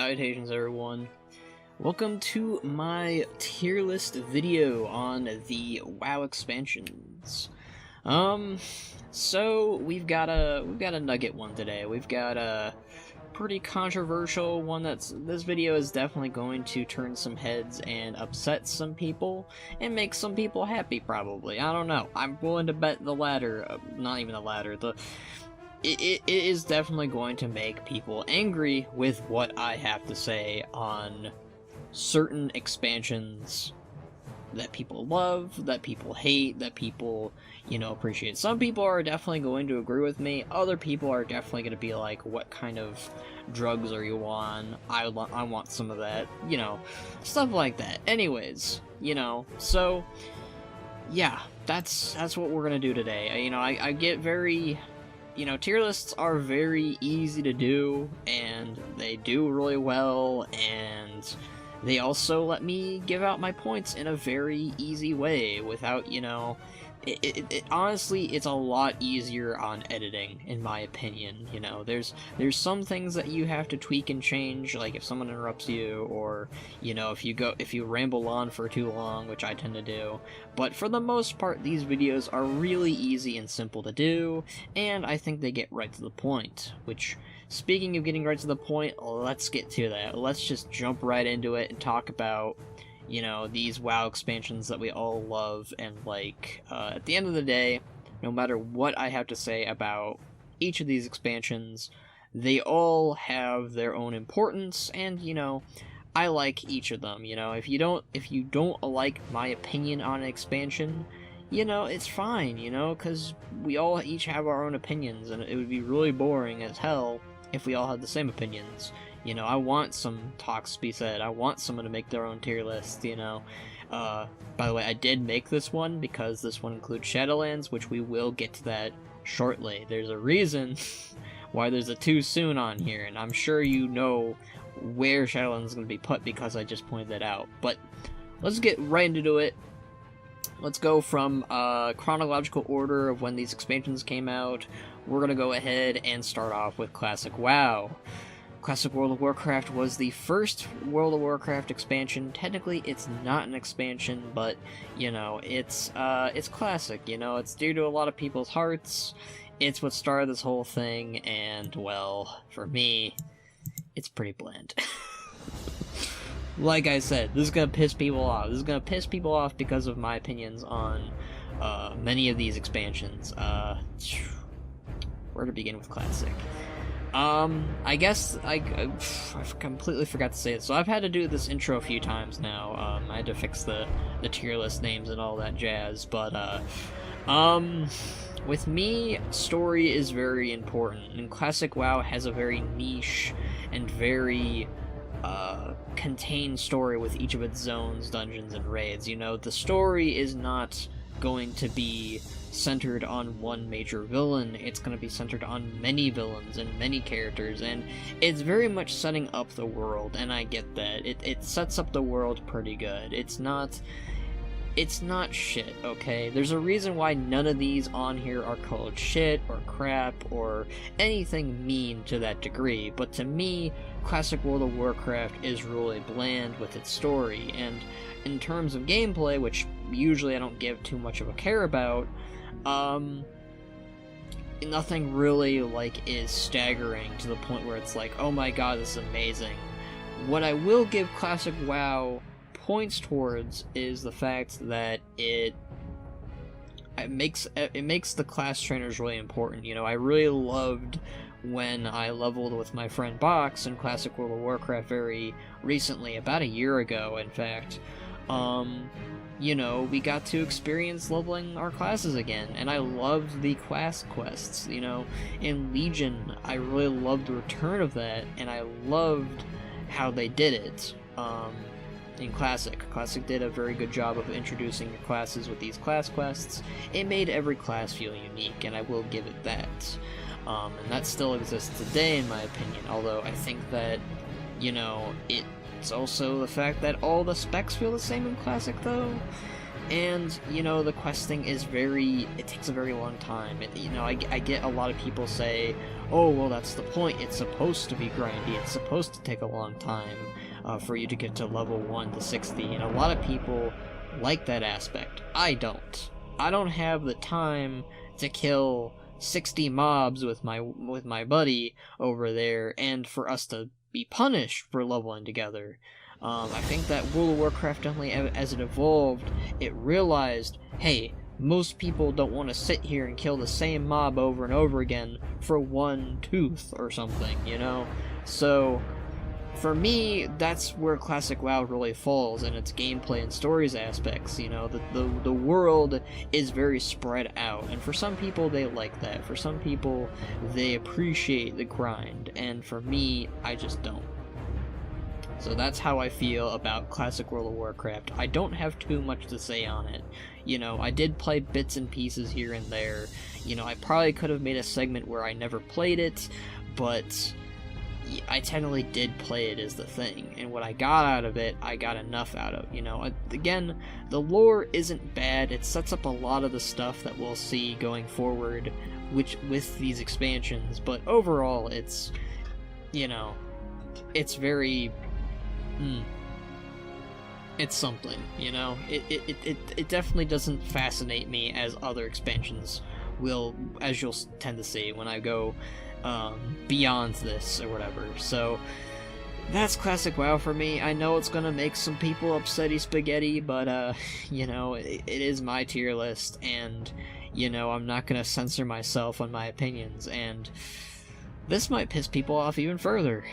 Salutations everyone. Welcome to my tier list video on the WoW expansions. So we've got a nugget one today. We've got a pretty controversial one this video is definitely going to turn some heads and upset some people and make some people happy probably. I don't know. I'm willing to bet the latter, not even the latter, it is definitely going to make people angry with what I have to say on certain expansions that people love, that people hate, that people, appreciate. Some people are definitely going to agree with me. Other people are definitely going to be like, what kind of drugs are you on? I want some of that, stuff like that. Anyways, so, yeah, that's what we're going to do today. I get very... tier lists are very easy to do, and they do really well, and they also let me give out my points in a very easy way without, honestly, it's a lot easier on editing, in my opinion. There's some things that you have to tweak and change, like if someone interrupts you, or, if you ramble on for too long, which I tend to do. But for the most part, these videos are really easy and simple to do, and I think they get right to the point, which, speaking of getting right to the point, let's get to that. Let's just jump right into it and talk about these WoW expansions that we all love and like. At the end of the day, no matter what I have to say about each of these expansions, they all have their own importance, and, I like each of them. If you don't like my opinion on an expansion, it's fine, because we all each have our own opinions, and it would be really boring as hell if we all had the same opinions. I want some talks to be said. I want someone to make their own tier list, By the way, I did make this one because this one includes Shadowlands, which we will get to that shortly. There's a reason why there's a too soon on here, and I'm sure you know where Shadowlands is going to be put because I just pointed that out. But let's get right into it. Let's go from chronological order of when these expansions came out. We're going to go ahead and start off with Classic WoW. Classic World of Warcraft was the first World of Warcraft expansion. Technically, it's not an expansion, but, it's classic, it's dear to a lot of people's hearts. It's what started this whole thing, and, well, for me, it's pretty bland. Like I said, this is gonna piss people off. This is gonna piss people off because of my opinions on, many of these expansions. Where to begin with Classic? I guess I completely forgot to say it. So I've had to do this intro a few times now. I had to fix the tier list names and all that jazz. But with me, story is very important, and Classic WoW has a very niche and very contained story with each of its zones, dungeons, and raids. The story is not going to be centered on one major villain. It's going to be centered on many villains and many characters, and it's very much setting up the world, and I get that. It sets up the world pretty good. It's not shit, okay? There's a reason why none of these on here are called shit or crap or anything mean to that degree, but to me, Classic World of Warcraft is really bland with its story, and in terms of gameplay, which usually I don't give too much of a care about, nothing really, is staggering to the point where it's like, oh my god, this is amazing. What I will give Classic WoW points towards is the fact that it makes the class trainers really important. I really loved when I leveled with my friend Box in Classic World of Warcraft very recently, about a year ago, in fact. We got to experience leveling our classes again, and I loved the class quests. In Legion, I really loved the return of that, and I loved how they did it. In Classic did a very good job of introducing your classes with these class quests. It made every class feel unique, and I will give it that. And that still exists today, in my opinion, although I think that, it's also the fact that all the specs feel the same in Classic, though. And, you know, the questing is it takes a very long time. You know, I get a lot of people say, oh, well, that's the point. It's supposed to be grindy. It's supposed to take a long time for you to get to level 1 to 60. And a lot of people like that aspect. I don't. I don't have the time to kill 60 mobs with my buddy over there, and for us to be punished for leveling together. I think that World of Warcraft definitely, as it evolved, it realized, hey, most people don't want to sit here and kill the same mob over and over again for one tooth or something, you know? So, for me, that's where Classic WoW really falls in its gameplay and stories aspects, you know? The world is very spread out, and for some people, they like that. For some people, they appreciate the grind, and for me, I just don't. So that's how I feel about Classic World of Warcraft. I don't have too much to say on it. You know, I did play bits and pieces here and there. You know, I probably could have made a segment where I never played it, but I technically did play it, is the thing. And what I got out of it, I got enough out of. You know, again, the lore isn't bad. It sets up a lot of the stuff that we'll see going forward with these expansions, but overall, it's, you know, it's very... it's something, you know? It definitely doesn't fascinate me as other expansions will, as you'll tend to see when I go beyond this or whatever. So that's Classic WoW for me. I know it's gonna make some people upsetty spaghetti, but you know, it is my tier list, and you know, I'm not gonna censor myself on my opinions, and this might piss people off even further.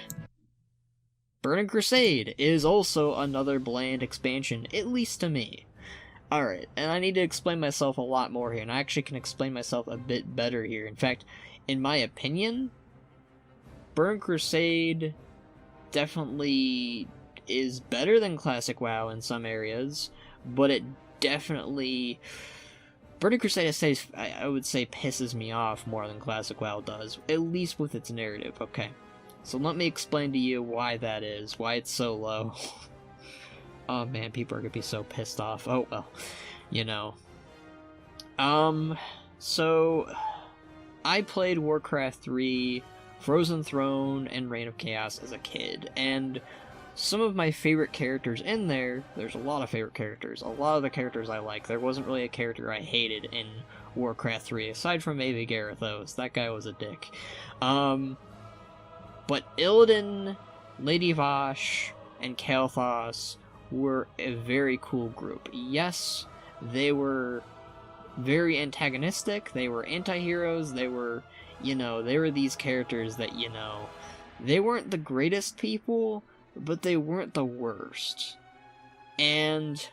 Burning Crusade is also another bland expansion, at least to me. Alright, and I need to explain myself a lot more here, and I actually can explain myself a bit better here. In fact, in my opinion, Burning Crusade definitely is better than Classic WoW in some areas, but it definitely... Burning Crusade, I would say, pisses me off more than Classic WoW does, at least with its narrative, okay? So let me explain to you why that is, why it's so low. Oh man, people are gonna be so pissed off. Oh well, you know. So I played Warcraft 3, Frozen Throne, and Reign of Chaos as a kid, and some of my favorite characters in there's a lot of favorite characters. A lot of the characters I like. There wasn't really a character I hated in Warcraft 3, aside from maybe Garithos. That guy was a dick. But Illidan, Lady Vashj, and Kael'thas were a very cool group. Yes, they were very antagonistic, they were anti-heroes, they were, you know, they were these characters that, you know, they weren't the greatest people, but they weren't the worst. And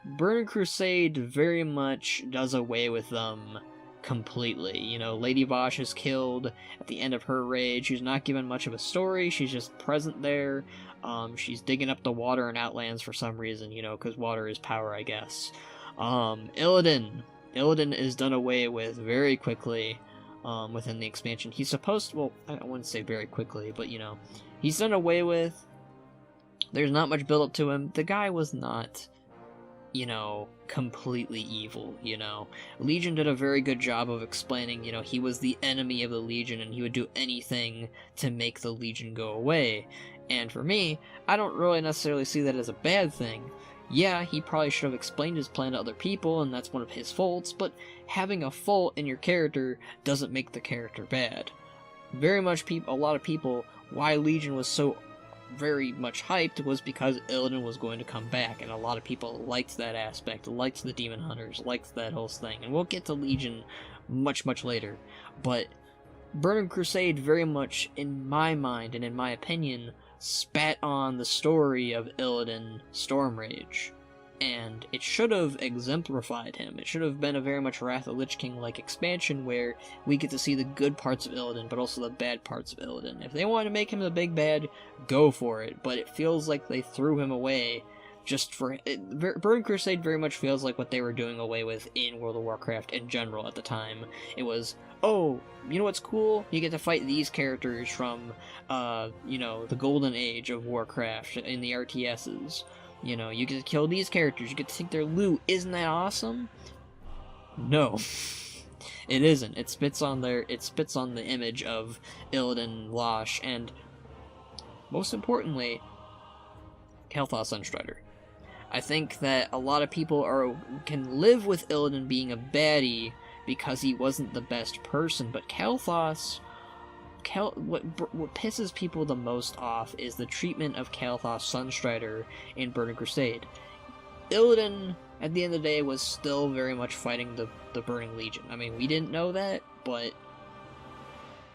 Burning Crusade very much does away with them completely. You know, Lady Vashj is killed at the end of her raid. She's not given much of a story. She's just present there. She's digging up the water in Outlands for some reason, you know, because water is power, I guess. Illidan is done away with very quickly within the expansion. He's supposed to, well, I wouldn't say very quickly, but, you know, he's done away with. There's not much build up to him. The guy was not, you know, completely evil, you know. Legion did a very good job of explaining, you know, he was the enemy of the Legion and he would do anything to make the Legion go away. And for me, I don't really necessarily see that as a bad thing. Yeah, he probably should have explained his plan to other people, and that's one of his faults, but having a fault in your character doesn't make the character bad. Very much a lot of people, why Legion was so very much hyped was because Illidan was going to come back, and a lot of people liked that aspect, liked the Demon Hunters, liked that whole thing, and we'll get to Legion much, much later. But Burning Crusade very much, in my mind and in my opinion, spat on the story of Illidan Stormrage, and it should have exemplified him. It should have been a very much Wrath of Lich King-like expansion where we get to see the good parts of Illidan, but also the bad parts of Illidan. If they wanted to make him the big bad, go for it, but it feels like they threw him away just for... Burning Crusade very much feels like what they were doing away with in World of Warcraft in general at the time. It was, oh, you know what's cool? You get to fight these characters from, you know, the golden age of Warcraft in the RTSs. You know, you get to kill these characters, you get to take their loot. Isn't that awesome? No. It isn't. It spits on the image of Illidan, Losh, and most importantly, Kael'thas Sunstrider. I think that a lot of people can live with Illidan being a baddie because he wasn't the best person, but Kael'thas, what pisses people the most off is the treatment of Kael'thas Sunstrider in Burning Crusade. Illidan, at the end of the day, was still very much fighting the Burning Legion. I mean, we didn't know that, but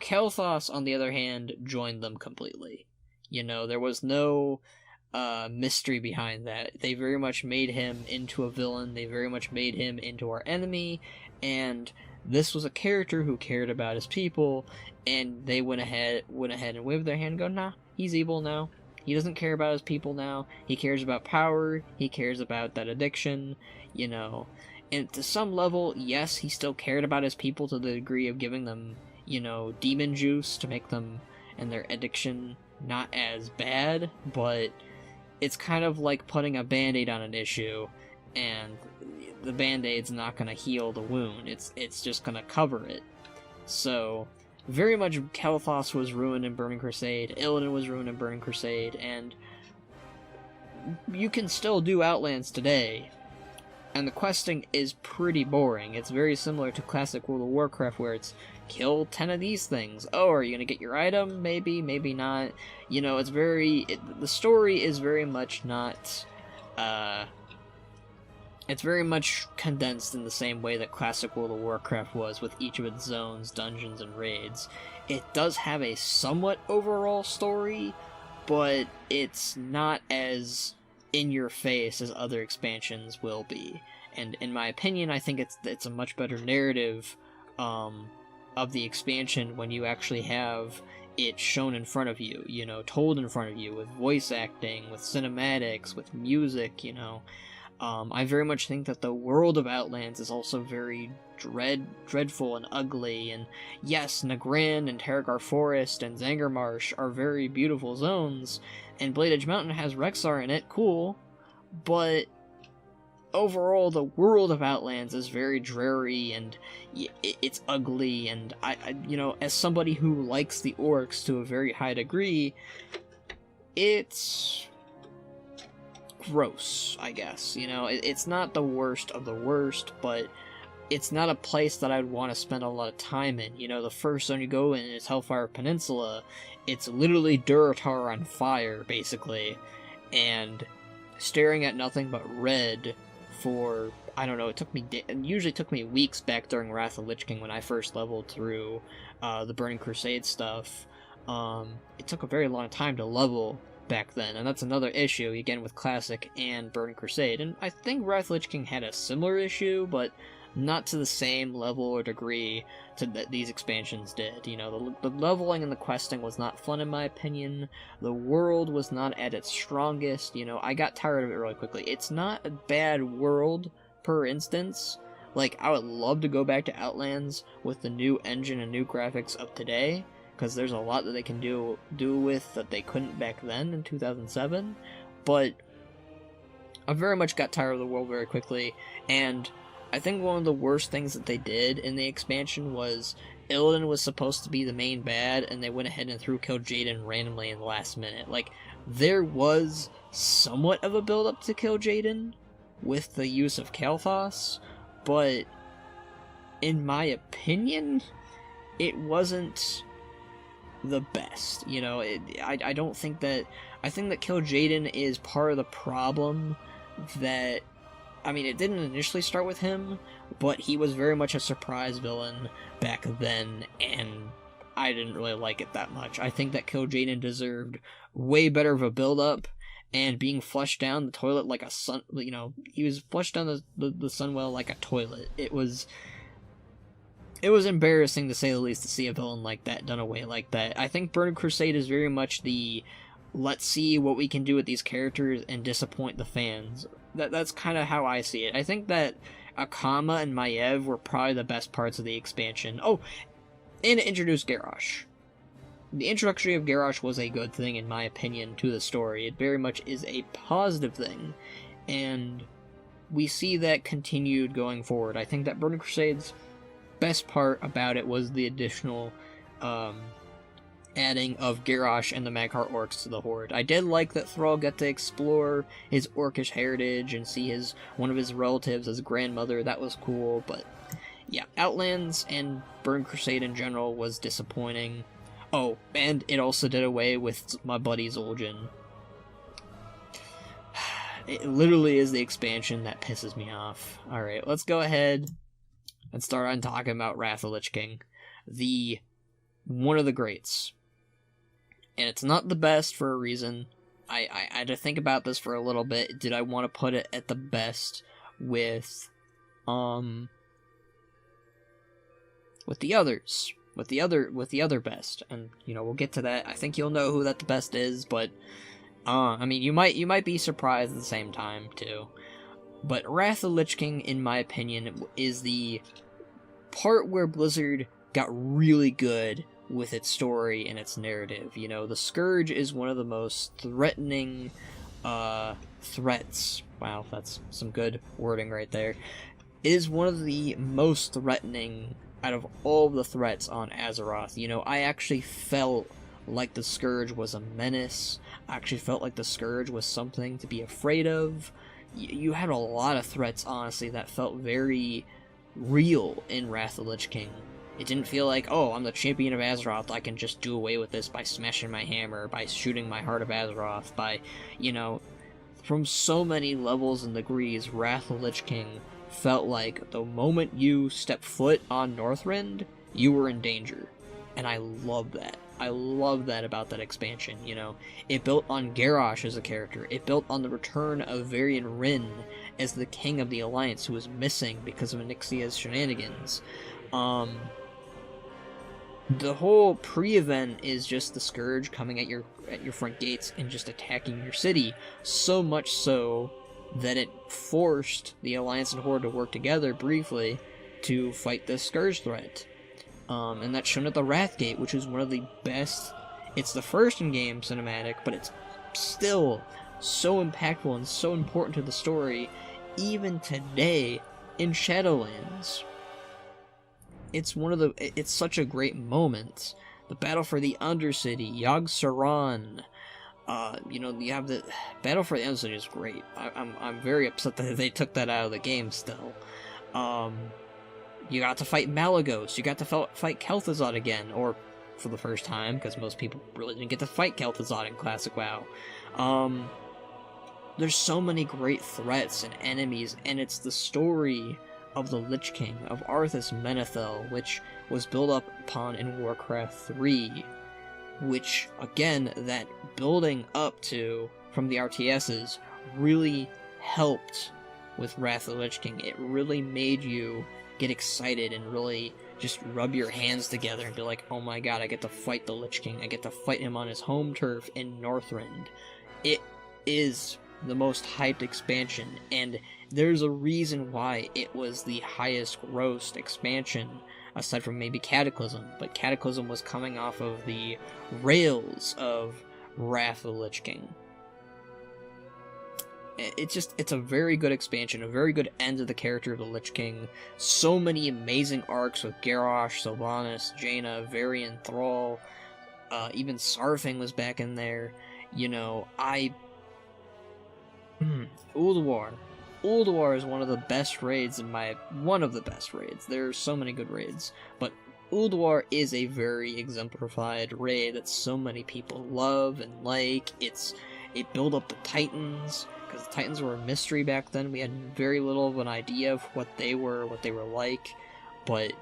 Kael'thas, on the other hand, joined them completely. You know, there was no mystery behind that. They very much made him into a villain. They very much made him into our enemy, and this was a character who cared about his people, and they went ahead and waved their hand and go, nah, he's evil now. He doesn't care about his people now. He cares about power. He cares about that addiction, you know. And to some level, yes, he still cared about his people to the degree of giving them, you know, demon juice to make them and their addiction not as bad, but it's kind of like putting a band-aid on an issue, and the band-aid's not going to heal the wound. It's just going to cover it. So, very much Kael'thas was ruined in Burning Crusade, Illidan was ruined in Burning Crusade, and you can still do Outlands today, and the questing is pretty boring. It's very similar to classic World of Warcraft, where it's kill 10 of these things. Oh, are you gonna get your item? Maybe, maybe not. You know, the story is very much not, it's very much condensed in the same way that classic World of Warcraft was, with each of its zones, dungeons, and raids. It does have a somewhat overall story, but it's not as in-your-face as other expansions will be. And in my opinion, I think it's a much better narrative of the expansion when you actually have it shown in front of you, you know, told in front of you, with voice acting, with cinematics, with music, you know. I very much think that the world of Outlands is also very dreadful and ugly, and yes, Nagran and Terragar Forest and Zangarmarsh are very beautiful zones, and Blade Edge Mountain has Rexxar in it, cool, but overall the world of Outlands is very dreary, and it's ugly, and I you know, as somebody who likes the orcs to a very high degree, it's gross, I guess. You know, it's not the worst of the worst, but it's not a place that I'd want to spend a lot of time in. You know, the first zone you go in is Hellfire Peninsula. It's literally Durotar on fire, basically, and staring at nothing but red for, I don't know, it usually took me weeks back during Wrath of Lich King when I first leveled through the Burning Crusade stuff. It took a very long time to level back then, and that's another issue, again, with Classic and Burning Crusade. And I think Wrath of Lich King had a similar issue, but not to the same level or degree that these expansions did. You know, the leveling and the questing was not fun in my opinion. The world was not at its strongest. You know, I got tired of it really quickly. It's not a bad world, per instance. Like, I would love to go back to Outlands with the new engine and new graphics of today, because there's a lot that they can do with that they couldn't back then in 2007, but I very much got tired of the world very quickly, and I think one of the worst things that they did in the expansion was Illidan was supposed to be the main bad, and they went ahead and threw Kill Jaden randomly in the last minute. Like, there was somewhat of a build-up to Kill Jaden with the use of Kael'thas, but in my opinion, it wasn't the best. You know, I don't think that... I think that Kill Jaden is part of the problem that... I mean, it didn't initially start with him, but he was very much a surprise villain back then, and I didn't really like it that much. I think that Kill Jaden deserved way better of a build-up, and being flushed down the toilet like a sun... You know, he was flushed down the Sunwell like a toilet. It was embarrassing, to say the least, to see a villain like that done away like that. I think Burning Crusade is very much the, let's see what we can do with these characters and disappoint the fans. That's kind of how I see it. I think that Akama and Maiev were probably the best parts of the expansion. Oh, and it introduced Garrosh. the introduction of Garrosh was a good thing, in my opinion, to the story. It very much is a positive thing, and we see that continued going forward. I think that Burning Crusade's best part about it was the additional adding of Garrosh and the Magheart Orcs to the Horde. I did like that Thrall got to explore his Orcish heritage and see one of his relatives as grandmother. That was cool, but yeah, Outlands and Burning Crusade in general was disappointing. Oh, and it also did away with my buddy Zul'jin. It literally is the expansion that pisses me off. Alright, let's go ahead and start on talking about Wrath of Lich King. One of the greats. And it's not the best for a reason. I had to think about this for a little bit. Did I want to put it at the best with the others? With the other best? And, we'll get to that. I think you'll know who that the best is, but I mean, you might be surprised at the same time, too. But Wrath of Lich King, in my opinion, is the part where Blizzard got really good with its story and its narrative. The Scourge is one of the most threatening threats. Wow, that's some good wording right there. It is one of the most threatening out of all the threats on Azeroth. I actually felt like the Scourge was a menace. I actually felt like the Scourge was something to be afraid of. You had a lot of threats, honestly, that felt very real in Wrath of Lich King. It didn't feel like, oh, I'm the champion of Azeroth, I can just do away with this by smashing my hammer, by shooting my Heart of Azeroth, by, from so many levels and degrees, Wrath of Lich King felt like the moment you step foot on Northrend, you were in danger. And I love that. I love that about that expansion, It built on Garrosh as a character. It built on the return of Varian Wrynn as the king of the Alliance, who was missing because of Onyxia's shenanigans. The whole pre-event is just the Scourge coming at your front gates and just attacking your city, so much so that it forced the Alliance and Horde to work together briefly to fight the Scourge threat. And that's shown at the Wrathgate, which is one of the best. It's the first in-game cinematic, but it's still so impactful and so important to the story, even today in Shadowlands. It's such a great moment. The battle for the Undercity, Yogg-Saron. You have the battle for the Undercity is great. I'm very upset that they took that out of the game still. You got to fight Malygos. You got to fight Kel'Thuzad again, or for the first time, because most people really didn't get to fight Kel'Thuzad in Classic WoW. There's so many great threats and enemies, and it's the story of the Lich King, of Arthas Menethil, which was built up upon in Warcraft 3, which, again, that building up to from the RTSs really helped with Wrath of the Lich King. It really made you get excited and really just rub your hands together and be like, oh my god, I get to fight the Lich King. I get to fight him on his home turf in Northrend. It is the most hyped expansion, and there's a reason why it was the highest grossed expansion, aside from maybe Cataclysm, but Cataclysm was coming off of the rails of Wrath of the Lich King. It's a very good expansion, a very good end to the character of the Lich King. So many amazing arcs with Garrosh, Sylvanas, Jaina, Varian, Thrall, even Sarfang was back in there. Ulduar. Ulduar is one of the best raids one of the best raids. There's so many good raids, but Ulduar is a very exemplified raid that so many people love and like. It built up the Titans, because the Titans were a mystery back then. We had very little of an idea of what they were like, but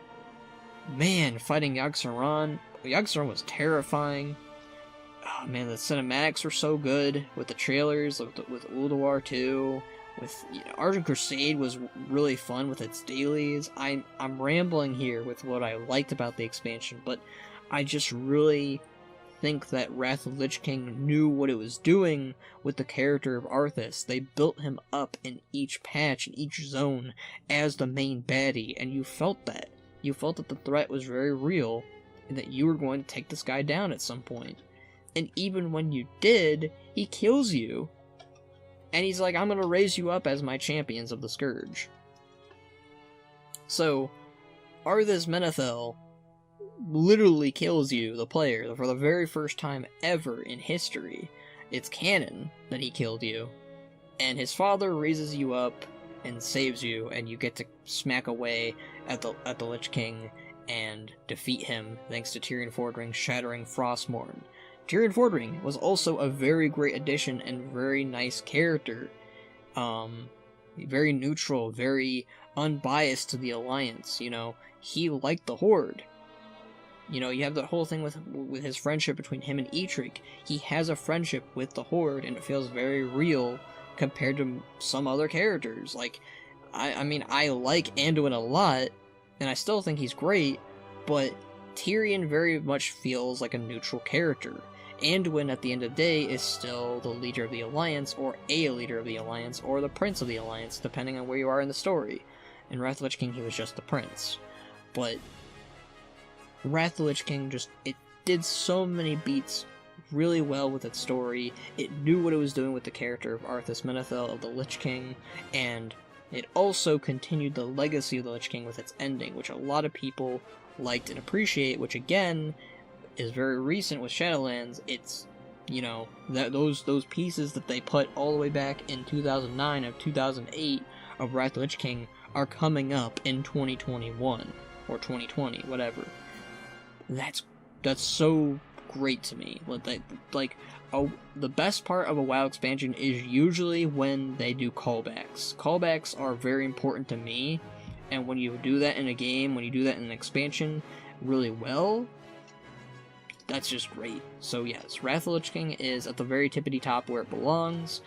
man, fighting Yogg-Saron was terrifying. Oh man, the cinematics were so good with the trailers, with Ulduar 2. With Argent Crusade was really fun with its dailies. I'm rambling here with what I liked about the expansion, but I just really think that Wrath of Lich King knew what it was doing with the character of Arthas. They built him up in each patch, in each zone, as the main baddie, and you felt that. You felt that the threat was very real, and that you were going to take this guy down at some point. And even when you did, he kills you. And he's like, I'm gonna raise you up as my champions of the Scourge. So, Arthas Menethil literally kills you, the player, for the very first time ever in history. It's canon that he killed you. And his father raises you up and saves you, and you get to smack away at the Lich King and defeat him thanks to Tyrion Fordring shattering Frostmourne. Tyrion Fordring was also a very great addition and very nice character. Very neutral, very unbiased to the Alliance, you know. He liked the Horde. You know, you have the whole thing with his friendship between him and Eitrigg. He has a friendship with the Horde, and it feels very real compared to some other characters. Like, I mean, I like Anduin a lot, and I still think he's great, but Tyrion very much feels like a neutral character. Anduin, at the end of the day, is still the leader of the Alliance, or a leader of the Alliance, or the Prince of the Alliance, depending on where you are in the story. In Wrath of the Lich King, he was just the Prince. But Wrath of the Lich King it did so many beats really well with its story. It knew what it was doing with the character of Arthas Menethil, of the Lich King, and it also continued the legacy of the Lich King with its ending, which a lot of people liked and appreciate, which again is very recent with Shadowlands. It's, you know, those pieces that they put all the way back in 2009 or 2008 of Wrath of the Lich King are coming up in 2021 or 2020, whatever. That's so great to me. The best part of a WoW expansion is usually when they do callbacks. Callbacks are very important to me, and when you do that in a game, when you do that in an expansion really well, that's just great. So yes, Wrath of the Lich King is at the very tippity top where it belongs.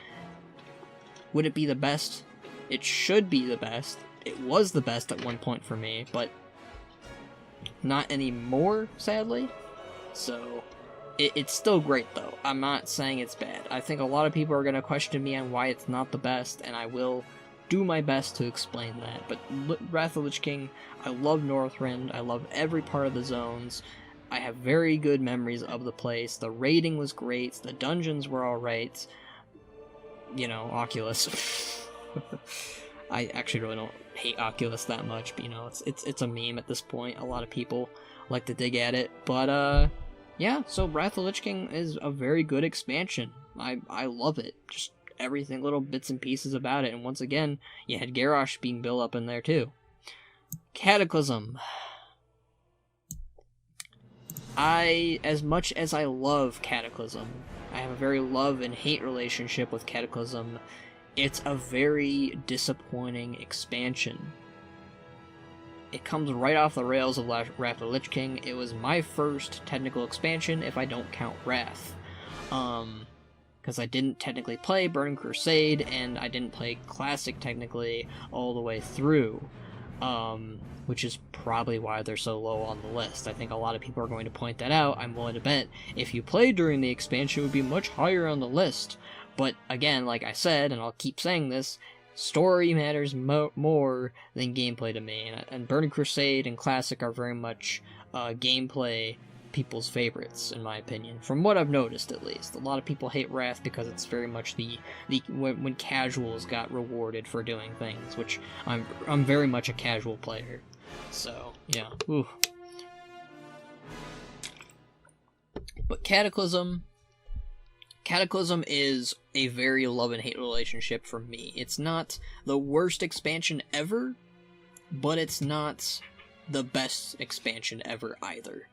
Would it be the best? It should be the best. It was the best at one point for me, but not anymore, sadly. So, it's still great, though. I'm not saying it's bad. I think a lot of people are going to question me on why it's not the best, and I will do my best to explain that. But Wrath of the Lich King, I love Northrend. I love every part of the zones. I have very good memories of the place. The raiding was great. The dungeons were alright. You know, Oculus. I actually really don't hate Oculus that much, but you know, it's a meme at this point. A lot of people like to dig at it, but yeah, so Wrath of the Lich King is a very good expansion. I love it. Just everything, little bits and pieces about it, and once again, you had Garrosh being built up in there too. Cataclysm. As much as I love Cataclysm, I have a very love and hate relationship with Cataclysm. It's a very disappointing expansion. It comes right off the rails of Wrath of the Lich King. It was my first technical expansion, if I don't count Wrath. Because I didn't technically play Burning Crusade, and I didn't play Classic technically all the way through. Which is probably why they're so low on the list. I think a lot of people are going to point that out. I'm willing to bet if you played during the expansion, it would be much higher on the list. But again, like I said, and I'll keep saying this, story matters more than gameplay to me. And Burning Crusade and Classic are very much gameplay people's favorites, in my opinion. From what I've noticed, at least. A lot of people hate Wrath because it's very much when casuals got rewarded for doing things, which I'm very much a casual player. So, yeah. Ooh. But Cataclysm is a very love and hate relationship for me. It's not the worst expansion ever, but it's not the best expansion ever either.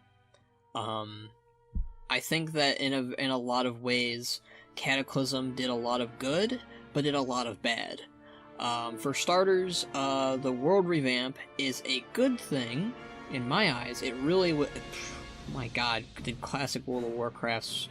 I think that in a lot of ways, Cataclysm did a lot of good, but did a lot of bad. For starters, the world revamp is a good thing, in my eyes. It really my god, did classic World of Warcraft's,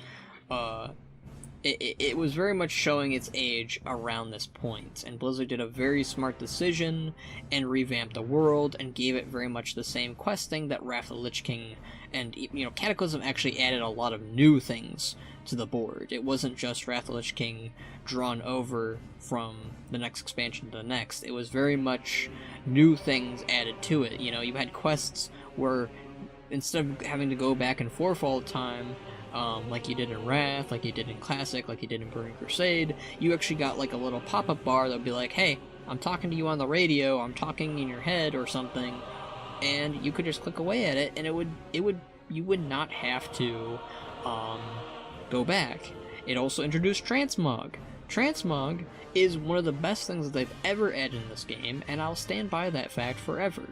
it was very much showing its age around this point, and Blizzard did a very smart decision and revamped the world and gave it very much the same questing that Wrath of the Lich King, and, you know, Cataclysm actually added a lot of new things to the board. It wasn't just Wrath of the Lich King drawn over from the next expansion to the next. It was very much new things added to it. You know, you had quests where instead of having to go back and forth all the time, like you did in Wrath, like you did in Classic, like you did in Burning Crusade, you actually got like a little pop-up bar that would be like, hey, I'm talking to you on the radio, I'm talking in your head or something, and you could just click away at it, and you would not have to go back. It also introduced transmog. Transmog is one of the best things that they've ever added in this game, and I'll stand by that fact forever.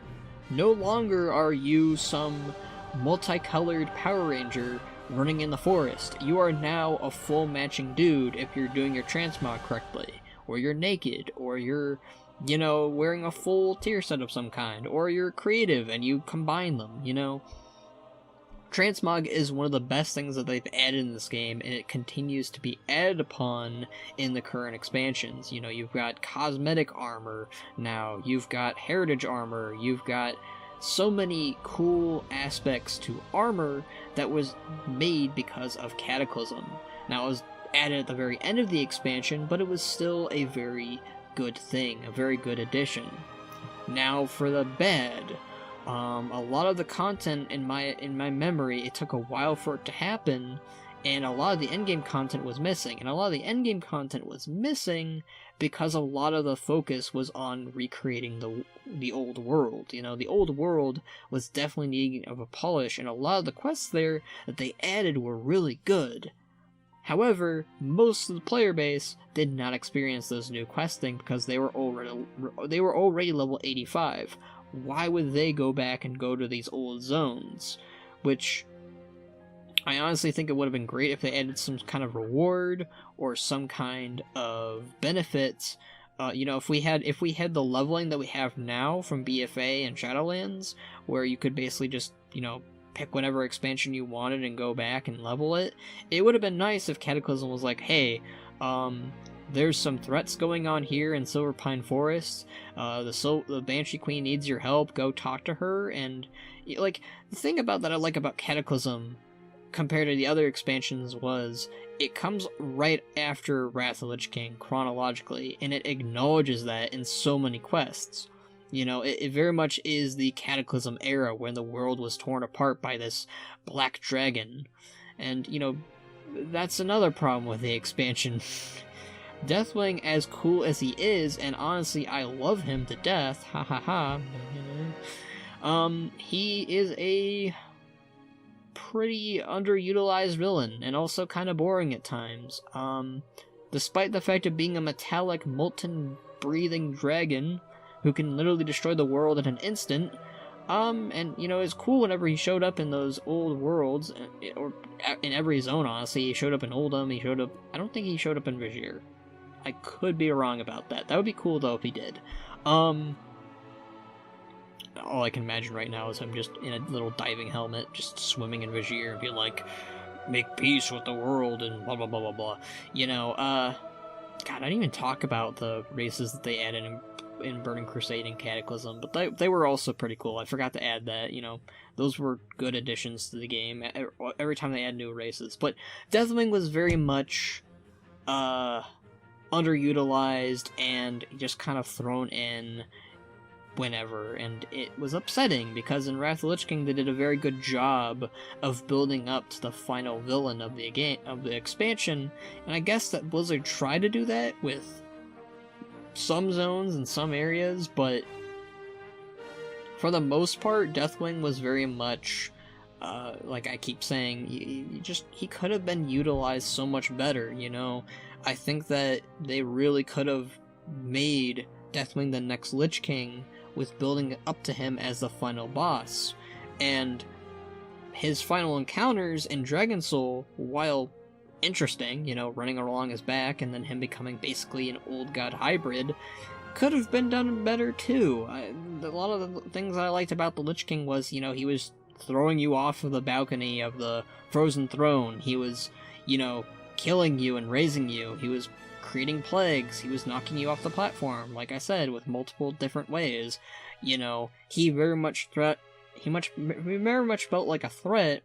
No longer are you some multicolored Power Ranger running in the forest. You are now a full matching dude if you're doing your transmog correctly, or you're naked, or you're, you know, wearing a full tier set of some kind, or you're creative and you combine them, you know. Transmog is one of the best things that they've added in this game, and it continues to be added upon in the current expansions. You know, you've got cosmetic armor now, you've got heritage armor, you've got so many cool aspects to armor that was made because of Cataclysm. Now, it was added at the very end of the expansion, but it was still a very good thing, a very good addition. Now, for the bad. A lot of the content in my memory, it took a while for it to happen, and a lot of the endgame content was missing. And a lot of the endgame content was missing because a lot of the focus was on recreating the old world. You know, the old world was definitely needing of a polish, and a lot of the quests there that they added were really good. However, most of the player base did not experience those new questing because they were already level 85. Why would they go back and go to these old zones? Which, I honestly think it would have been great if they added some kind of reward or some kind of benefits. You know, if we had the leveling that we have now from BFA and Shadowlands, where you could basically just, you know, pick whatever expansion you wanted and go back and level it, it would have been nice if Cataclysm was like, hey, there's some threats going on here in Silver Pine Forest. The Banshee Queen needs your help. Go talk to her. And like, the thing about that I like about Cataclysm compared to the other expansions was it comes right after Wrath of the Lich King chronologically, and it acknowledges that in so many quests. You know, it very much is the Cataclysm era when the world was torn apart by this black dragon. And, you know, that's another problem with the expansion. Deathwing, as cool as he is, and honestly I love him to death, ha ha ha, he is a pretty underutilized villain, and also kind of boring at times. Despite the fact of being a metallic, molten, breathing dragon who can literally destroy the world in an instant, and, you know, it's cool whenever he showed up in those old worlds, or in every zone, honestly. He showed up in Oldham, I don't think he showed up in Vizier. I could be wrong about that. That would be cool, though, if he did. All I can imagine right now is him just in a little diving helmet, just swimming in Vizier and being like, make peace with the world and blah blah blah blah blah. You know, God, I didn't even talk about the races that they added in Burning Crusade and Cataclysm, but they were also pretty cool. I forgot to add that, you know, those were good additions to the game every time they add new races. But Deathwing was very much, underutilized and just kind of thrown in whenever, and it was upsetting because in Wrath of the Lich King they did a very good job of building up to the final villain of the expansion, and I guess that Blizzard tried to do that with some zones and some areas, but for the most part Deathwing was very much like I keep saying, he could have been utilized so much better, you know. I think that they really could have made Deathwing the next Lich King with building up to him as the final boss. And his final encounters in Dragon Soul, while interesting, you know, running along his back and then him becoming basically an old god hybrid, could have been done better too. A lot of the things I liked about the Lich King was, you know, he was throwing you off of the balcony of the Frozen Throne. He was, you know, killing you and raising you. He was creating plagues. He was knocking you off the platform, like I said, with multiple different ways. You know, he very much felt like a threat,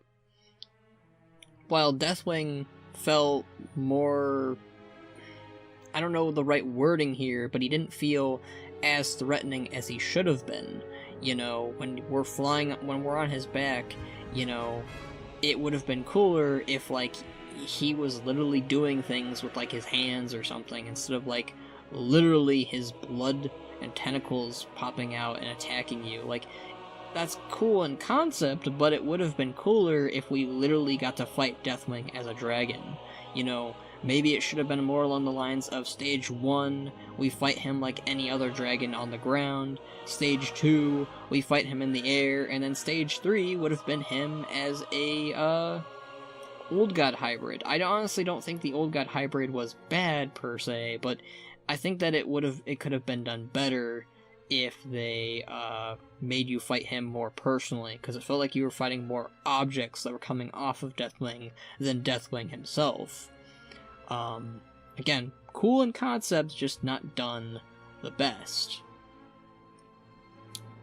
while Deathwing felt more, I don't know the right wording here, but he didn't feel as threatening as he should have been. You know, when we're on his back, you know, it would have been cooler if, like, he was literally doing things with, like, his hands or something, instead of, like, literally his blood and tentacles popping out and attacking you. Like, that's cool in concept, but it would have been cooler if we literally got to fight Deathwing as a dragon. You know, maybe it should have been more along the lines of Stage 1, we fight him like any other dragon on the ground, Stage 2, we fight him in the air, and then Stage 3 would have been him as a, Old God hybrid. I honestly don't think the Old God hybrid was bad, per se, but I think that it could have been done better if they made you fight him more personally, because it felt like you were fighting more objects that were coming off of Deathwing than Deathwing himself. Again, cool in concept, just not done the best.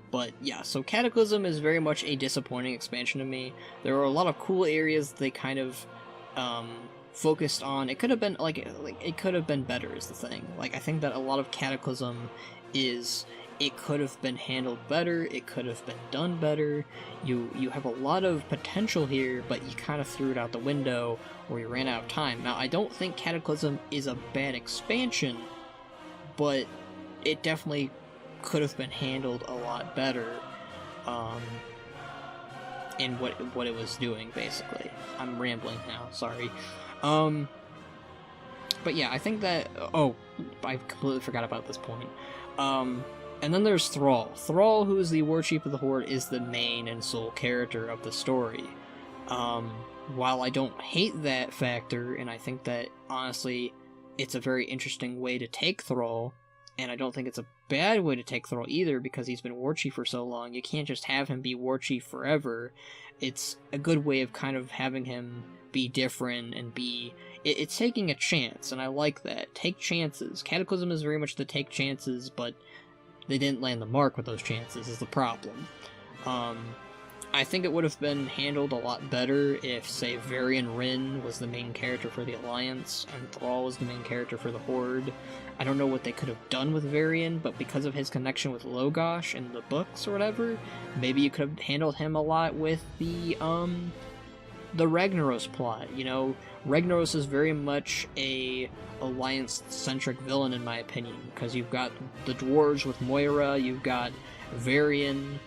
But yeah, so Cataclysm is very much a disappointing expansion to me. There were a lot of cool areas they kind of focused on. It could have been it could have been better is the thing. Like, I think that a lot of Cataclysm is, it could have been handled better, it could have been done better. You have a lot of potential here, but you kind of threw it out the window, or you ran out of time. Now, I don't think Cataclysm is a bad expansion, but it definitely could have been handled a lot better in what it was doing, basically. I'm rambling now, sorry. But yeah, I think that... Oh, I completely forgot about this point. And then there's Thrall. Thrall, who is the War Chief of the Horde, is the main and sole character of the story. While I don't hate that factor, and I think that, honestly, it's a very interesting way to take Thrall, and I don't think it's a bad way to take Thrall either, because he's been War Chief for so long. You can't just have him be War Chief forever. It's a good way of kind of having him be different and be... It's taking a chance, and I like that. Take chances. Cataclysm is very much the take chances, but they didn't land the mark with those chances, is the problem. I think it would have been handled a lot better if, say, Varian Wrynn was the main character for the Alliance, and Thrall was the main character for the Horde. I don't know what they could have done with Varian, but because of his connection with Logosh in the books or whatever, maybe you could have handled him a lot with the Ragnaros plot. You know, Ragnaros is very much a Alliance-centric villain, in my opinion, because you've got the dwarves with Moira, you've got Varian,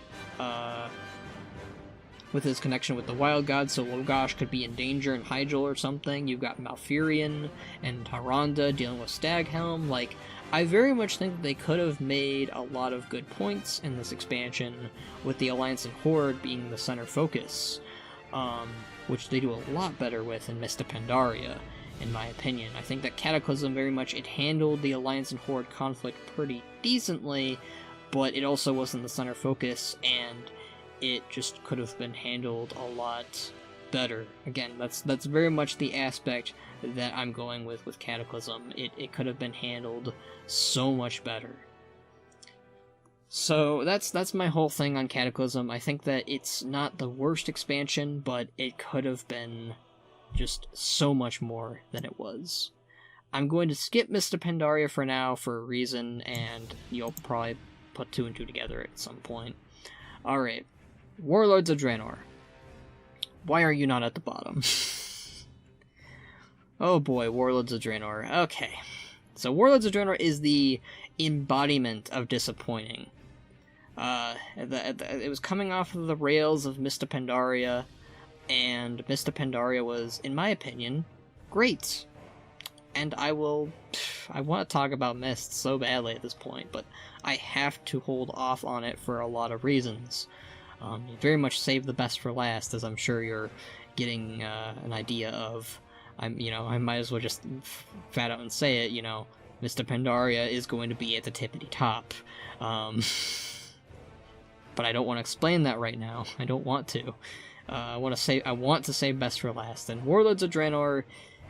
with his connection with the Wild God, so Logosh could be in danger in Hyjal or something. You've got Malfurion and Tyrande dealing with Staghelm. Like, I very much think that they could have made a lot of good points in this expansion, with the Alliance and Horde being the center focus, which they do a lot better with in Mists of Pandaria, in my opinion. I think that Cataclysm very much, it handled the Alliance and Horde conflict pretty decently, but it also wasn't the center focus, and it just could have been handled a lot better. Again, that's very much the aspect that I'm going with Cataclysm. It could have been handled so much better. So that's my whole thing on Cataclysm. I think that it's not the worst expansion, but it could have been just so much more than it was. I'm going to skip Mists of Pandaria for now for a reason, and you'll probably put two and two together at some point. Alright. Warlords of Draenor. Why are you not at the bottom? Oh boy, Warlords of Draenor. Okay. So Warlords of Draenor is the embodiment of disappointing. It was coming off of the rails of Mists of Pandaria, and Mists of Pandaria was, in my opinion, great. And I want to talk about Mists so badly at this point, but I have to hold off on it for a lot of reasons. Very much save the best for last, as I'm sure you're getting an idea of. I might as well just fat out and say it, Mists of Pandaria is going to be at the tippity top. But I don't want to explain that right now. I don't want to. I want to save best for last, and Warlords of Draenor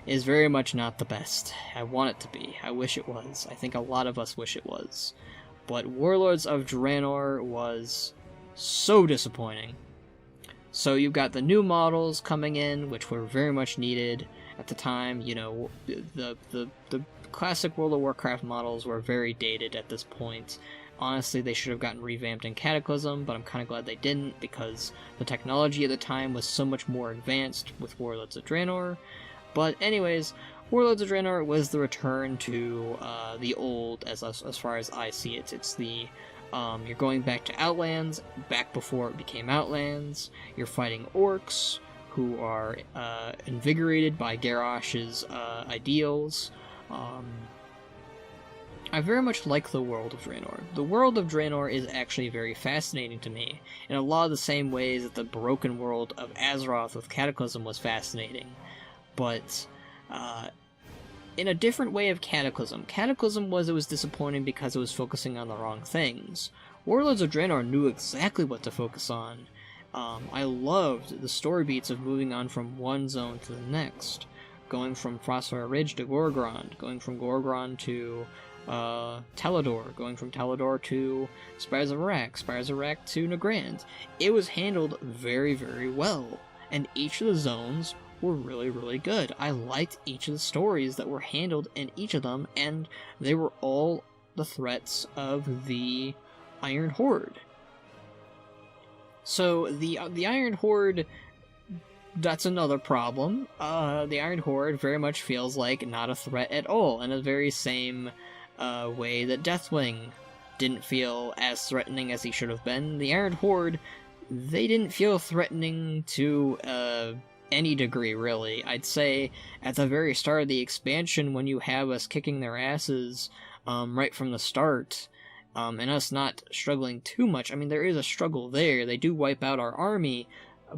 is very much not the best. I want it to be. I wish it was. I think a lot of us wish it was. But Warlords of Draenor was so disappointing. So you've got the new models coming in, which were very much needed at the time. The classic World of Warcraft models were very dated at this point. Honestly, they should have gotten revamped in Cataclysm, but I'm kind of glad they didn't, because the technology at the time was so much more advanced with Warlords of Draenor. But anyways, Warlords of Draenor was the return to the old, as far as I see it. It's the you're going back to Outlands, back before it became Outlands. You're fighting orcs who are invigorated by Garrosh's ideals. I very much like the world of Draenor. The world of Draenor is actually very fascinating to me, in a lot of the same ways that the broken world of Azeroth with Cataclysm was fascinating. But in a different way of Cataclysm. Cataclysm was disappointing because it was focusing on the wrong things. Warlords of Draenor knew exactly what to focus on. I loved the story beats of moving on from one zone to the next. Going from Frostfire Ridge to Gorgrond, going from Gorgrond to Teledor, going from Teledor to Spires of Arak to Nagrand. It was handled very, very well, and each of the zones were really, really good. I liked each of the stories that were handled in each of them, and they were all the threats of the Iron Horde. So the Iron Horde, that's another problem. The Iron Horde very much feels like not a threat at all, in a very same way that Deathwing didn't feel as threatening as he should have been. The Iron Horde, they didn't feel threatening to any degree, really. I'd say at the very start of the expansion, when you have us kicking their asses right from the start, and us not struggling too much. I mean, there is a struggle there. They do wipe out our army,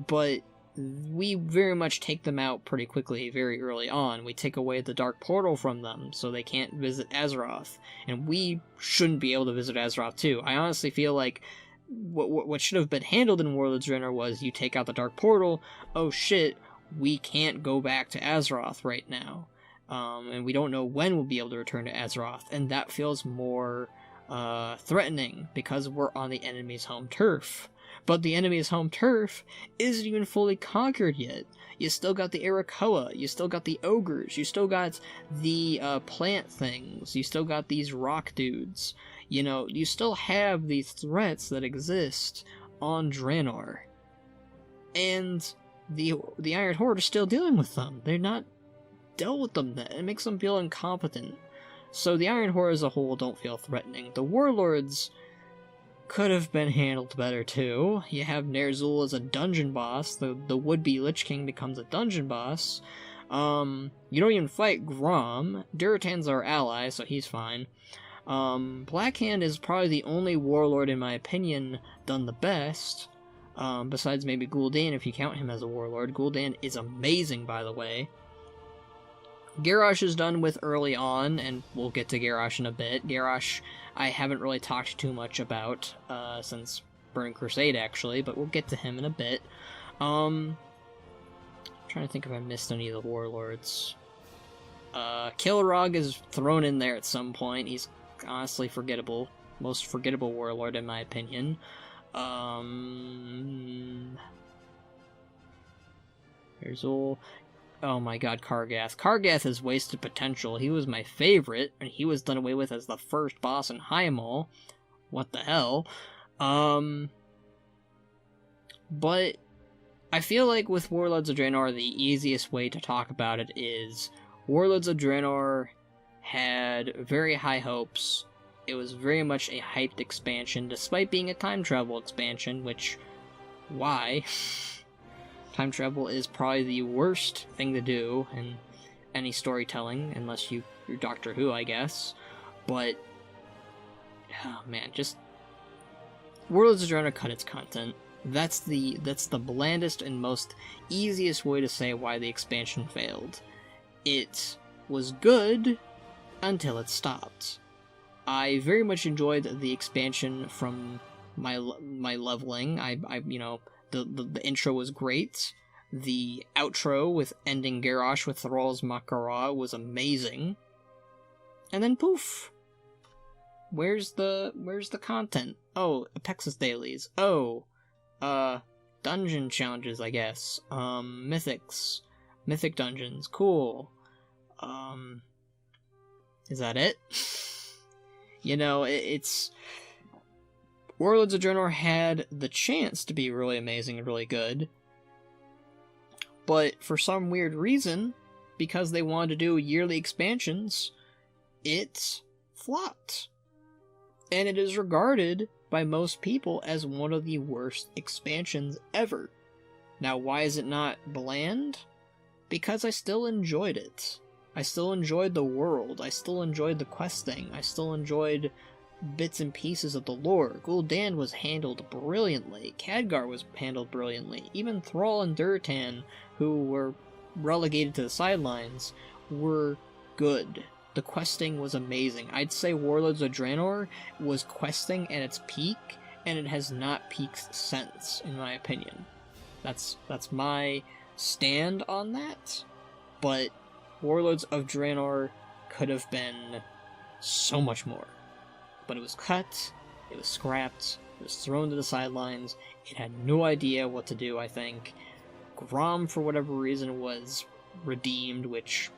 but we very much take them out pretty quickly, very early on. We take away the Dark Portal from them, so they can't visit Azeroth. And we shouldn't be able to visit Azeroth, too. I honestly feel like what should have been handled in Warlords of Draenor was, you take out the Dark Portal, oh shit, we can't go back to Azeroth right now. And we don't know when we'll be able to return to Azeroth. And that feels more threatening, because we're on the enemy's home turf. But the enemy's home turf isn't even fully conquered yet. You still got the Arakoa, you still got the ogres, you still got the plant things, you still got these rock dudes. You know, you still have these threats that exist on Draenor. And the Iron Horde are still dealing with them. They're not dealt with them then. It makes them feel incompetent. So the Iron Horde as a whole don't feel threatening. The Warlords could have been handled better too. You have Ner'zhul as a dungeon boss. The would-be Lich King becomes a dungeon boss. You don't even fight Grom. Durotan's our ally, so he's fine. Blackhand is probably the only warlord, in my opinion, done the best. Besides maybe Gul'dan, if you count him as a warlord. Gul'dan is amazing, by the way. Garrosh is done with early on, and we'll get to Garrosh in a bit. Garrosh, I haven't really talked too much about since Burning Crusade, actually, but we'll get to him in a bit. I'm trying to think if I missed any of the warlords. Kilrog is thrown in there at some point. He's honestly forgettable. Most forgettable warlord, in my opinion. There's all... Oh my god, Kargath. Kargath has wasted potential. He was my favorite, and he was done away with as the first boss in Hyamul. What the hell? But I feel like with Warlords of Draenor, the easiest way to talk about it is Warlords of Draenor had very high hopes. It was very much a hyped expansion, despite being a time travel expansion, which... why? Time travel is probably the worst thing to do in any storytelling, unless you're Doctor Who, I guess. But, oh man, just... Warlords of Draenor cut its content. That's the blandest and most easiest way to say why the expansion failed. It was good until it stopped. I very much enjoyed the expansion from my leveling. You know, the intro was great. The outro with ending Garrosh with Thrall's Makara was amazing. And then poof. Where's the content? Oh, Apexis dailies. Oh, dungeon challenges, I guess. Mythics. Mythic dungeons. Cool. Is that it? You know, it's... Warlords of Draenor had the chance to be really amazing and really good, but for some weird reason, because they wanted to do yearly expansions, it flopped. And it is regarded by most people as one of the worst expansions ever. Now, why is it not bland? Because I still enjoyed it. I still enjoyed the world. I still enjoyed the questing. I still enjoyed bits and pieces of the lore. Gul'dan was handled brilliantly. Khadgar was handled brilliantly. Even Thrall and Durotan, who were relegated to the sidelines, were good. The questing was amazing. I'd say Warlords of Draenor was questing at its peak, and it has not peaked since, in my opinion. That's my stand on that. But Warlords of Draenor could have been so much more. But it was cut, it was scrapped, it was thrown to the sidelines, it had no idea what to do, I think. Grom, for whatever reason, was redeemed, which,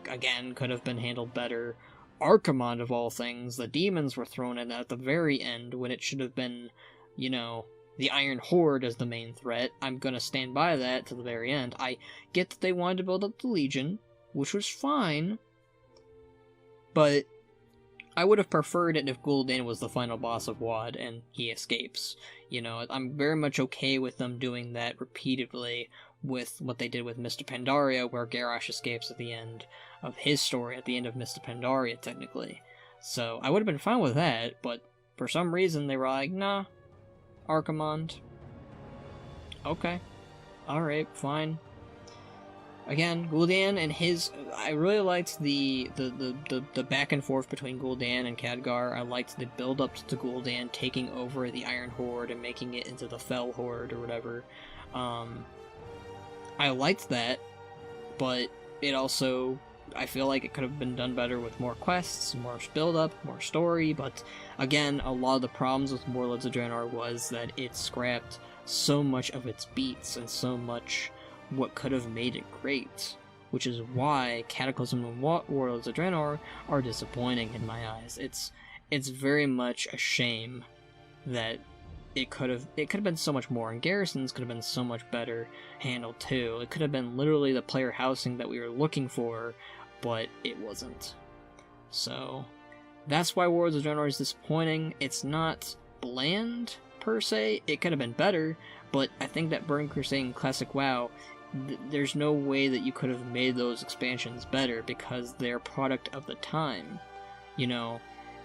again, could have been handled better. Archimonde, of all things, the demons were thrown in at the very end, when it should have been, you know, the Iron Horde as the main threat. I'm gonna stand by that to the very end. I get that they wanted to build up the Legion, which was fine, but I would have preferred it if Gul'dan was the final boss of WoD and he escapes. You know, I'm very much okay with them doing that repeatedly with what they did with Mr. Pandaria, where Garrosh escapes at the end of his story, at the end of Mr. Pandaria, technically. So, I would have been fine with that, but for some reason they were like, nah, Archimonde. Okay. Alright, fine. Again, Gul'dan and his... I really liked the back and forth between Gul'dan and Khadgar. I liked the build-up to Gul'dan taking over the Iron Horde and making it into the Fell Horde or whatever. I liked that, but it also... I feel like it could have been done better with more quests, more build-up, more story, but again, a lot of the problems with Warlords of Draenor was that it scrapped so much of its beats and so much what could have made it great, which is why Cataclysm and Warlords of Draenor are disappointing in my eyes. It's very much a shame that it could have been so much more, and Garrisons could have been so much better handled too. It could have been literally the player housing that we were looking for, but it wasn't. So that's why Warlords of Draenor is disappointing. It's not bland per se. It could have been better, but I think that Burning Crusade and Classic WoW, there's no way that you could have made those expansions better because they're product of the time. You know,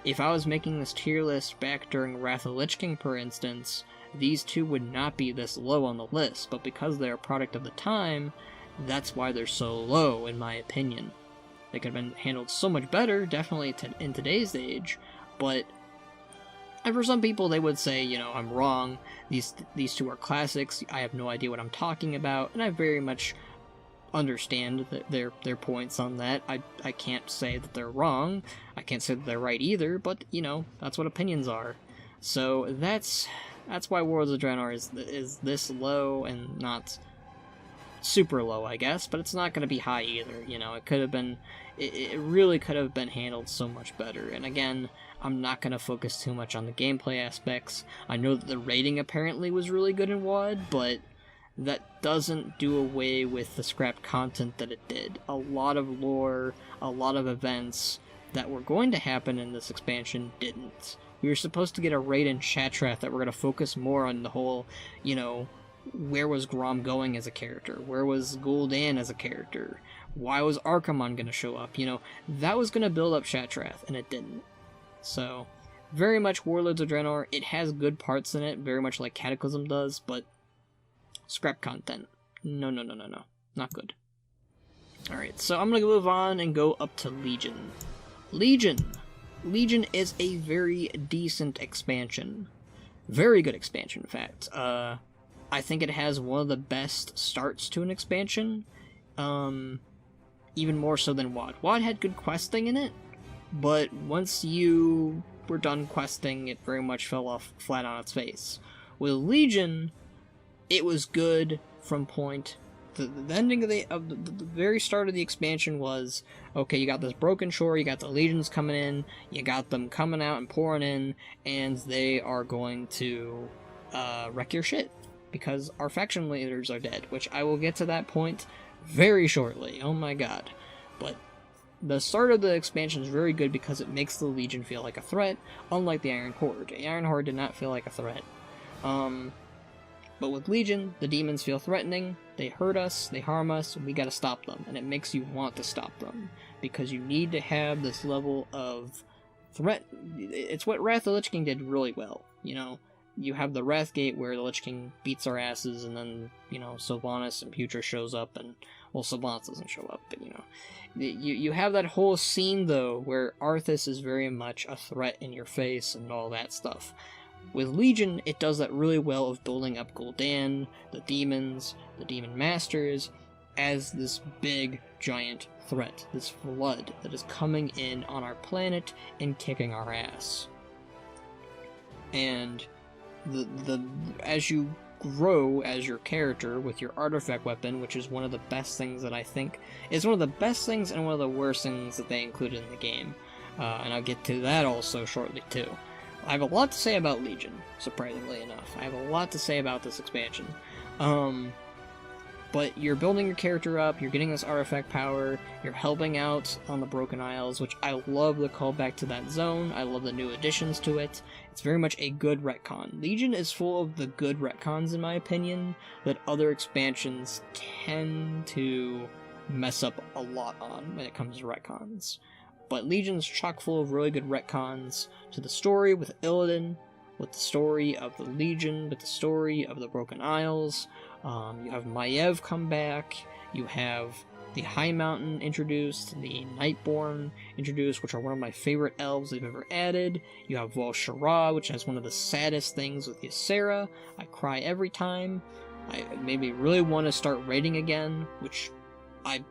if I was making this tier list back during Wrath of the Lich King, for instance, these two would not be this low on the list, but because they're a product of the time, that's why they're so low, in my opinion. They could have been handled so much better, definitely in today's age, but... And for some people, they would say, you know, I'm wrong, these two are classics, I have no idea what I'm talking about, and I very much understand their points on that. I can't say that they're wrong, I can't say that they're right either, but, you know, that's what opinions are. So that's why Warlords of Draenor is this low and not super low, I guess, but it's not going to be high either, you know. It could have been, it really could have been handled so much better, and again, I'm not going to focus too much on the gameplay aspects. I know that the rating apparently was really good in WoD, but that doesn't do away with the scrap content that it did. A lot of lore, a lot of events that were going to happen in this expansion didn't. We were supposed to get a raid in Shattrath that were going to focus more on the whole, you know, where was Grom going as a character? Where was Gul'dan as a character? Why was Archimonde going to show up? You know, that was going to build up Shattrath, and it didn't. So, very much Warlords of Draenor. It has good parts in it, very much like Cataclysm does, but scrap content. No. Not good. Alright, so I'm going to move on and go up to Legion. Legion is a very decent expansion. Very good expansion, in fact. I think it has one of the best starts to an expansion. Even more so than WoD. WoD had good questing in it, but once you were done questing, it very much fell off flat on its face. With Legion, it was good from point the ending of the very start of the expansion was, okay, you got this broken shore, you got the legions coming in, you got them coming out and pouring in, and they are going to wreck your shit because our faction leaders are dead, which I will get to that point very shortly. Oh my god. But the start of the expansion is very good because it makes the Legion feel like a threat, unlike the Iron Horde. The Iron Horde did not feel like a threat. But with Legion, the demons feel threatening, they hurt us, they harm us, and we gotta stop them. And it makes you want to stop them, because you need to have this level of threat. It's what Wrath of the Lich King did really well, you know? You have the Wrath Gate where the Lich King beats our asses, and then, you know, Sylvanas and Putra shows up, and, well, Sylvanas doesn't show up, but, you know. You have that whole scene, though, where Arthas is very much a threat in your face and all that stuff. With Legion, it does that really well of building up Gul'dan, the demons, the demon masters, as this big, giant threat, this flood that is coming in on our planet and kicking our ass. And as you grow as your character with your artifact weapon, which is one of the best things that I think is one of the best things and one of the worst things that they included in the game, and I'll get to that also shortly too. I have a lot to say about Legion, surprisingly enough. I have a lot to say about this expansion. But you're building your character up, you're getting this artifact power, you're helping out on the Broken Isles, which I love the callback to that zone, I love the new additions to it. It's very much a good retcon. Legion is full of the good retcons, in my opinion, that other expansions tend to mess up a lot on when it comes to retcons. But Legion's chock full of really good retcons to the story with Illidan, with the story of the Legion, with the story of the Broken Isles. You have Maiev come back, you have the High Mountain introduced, the Nightborn introduced, which are one of my favorite elves they've ever added. You have Vol-Shara, which has one of the saddest things with Ysera. I cry every time. It made me really want to start raiding again, which I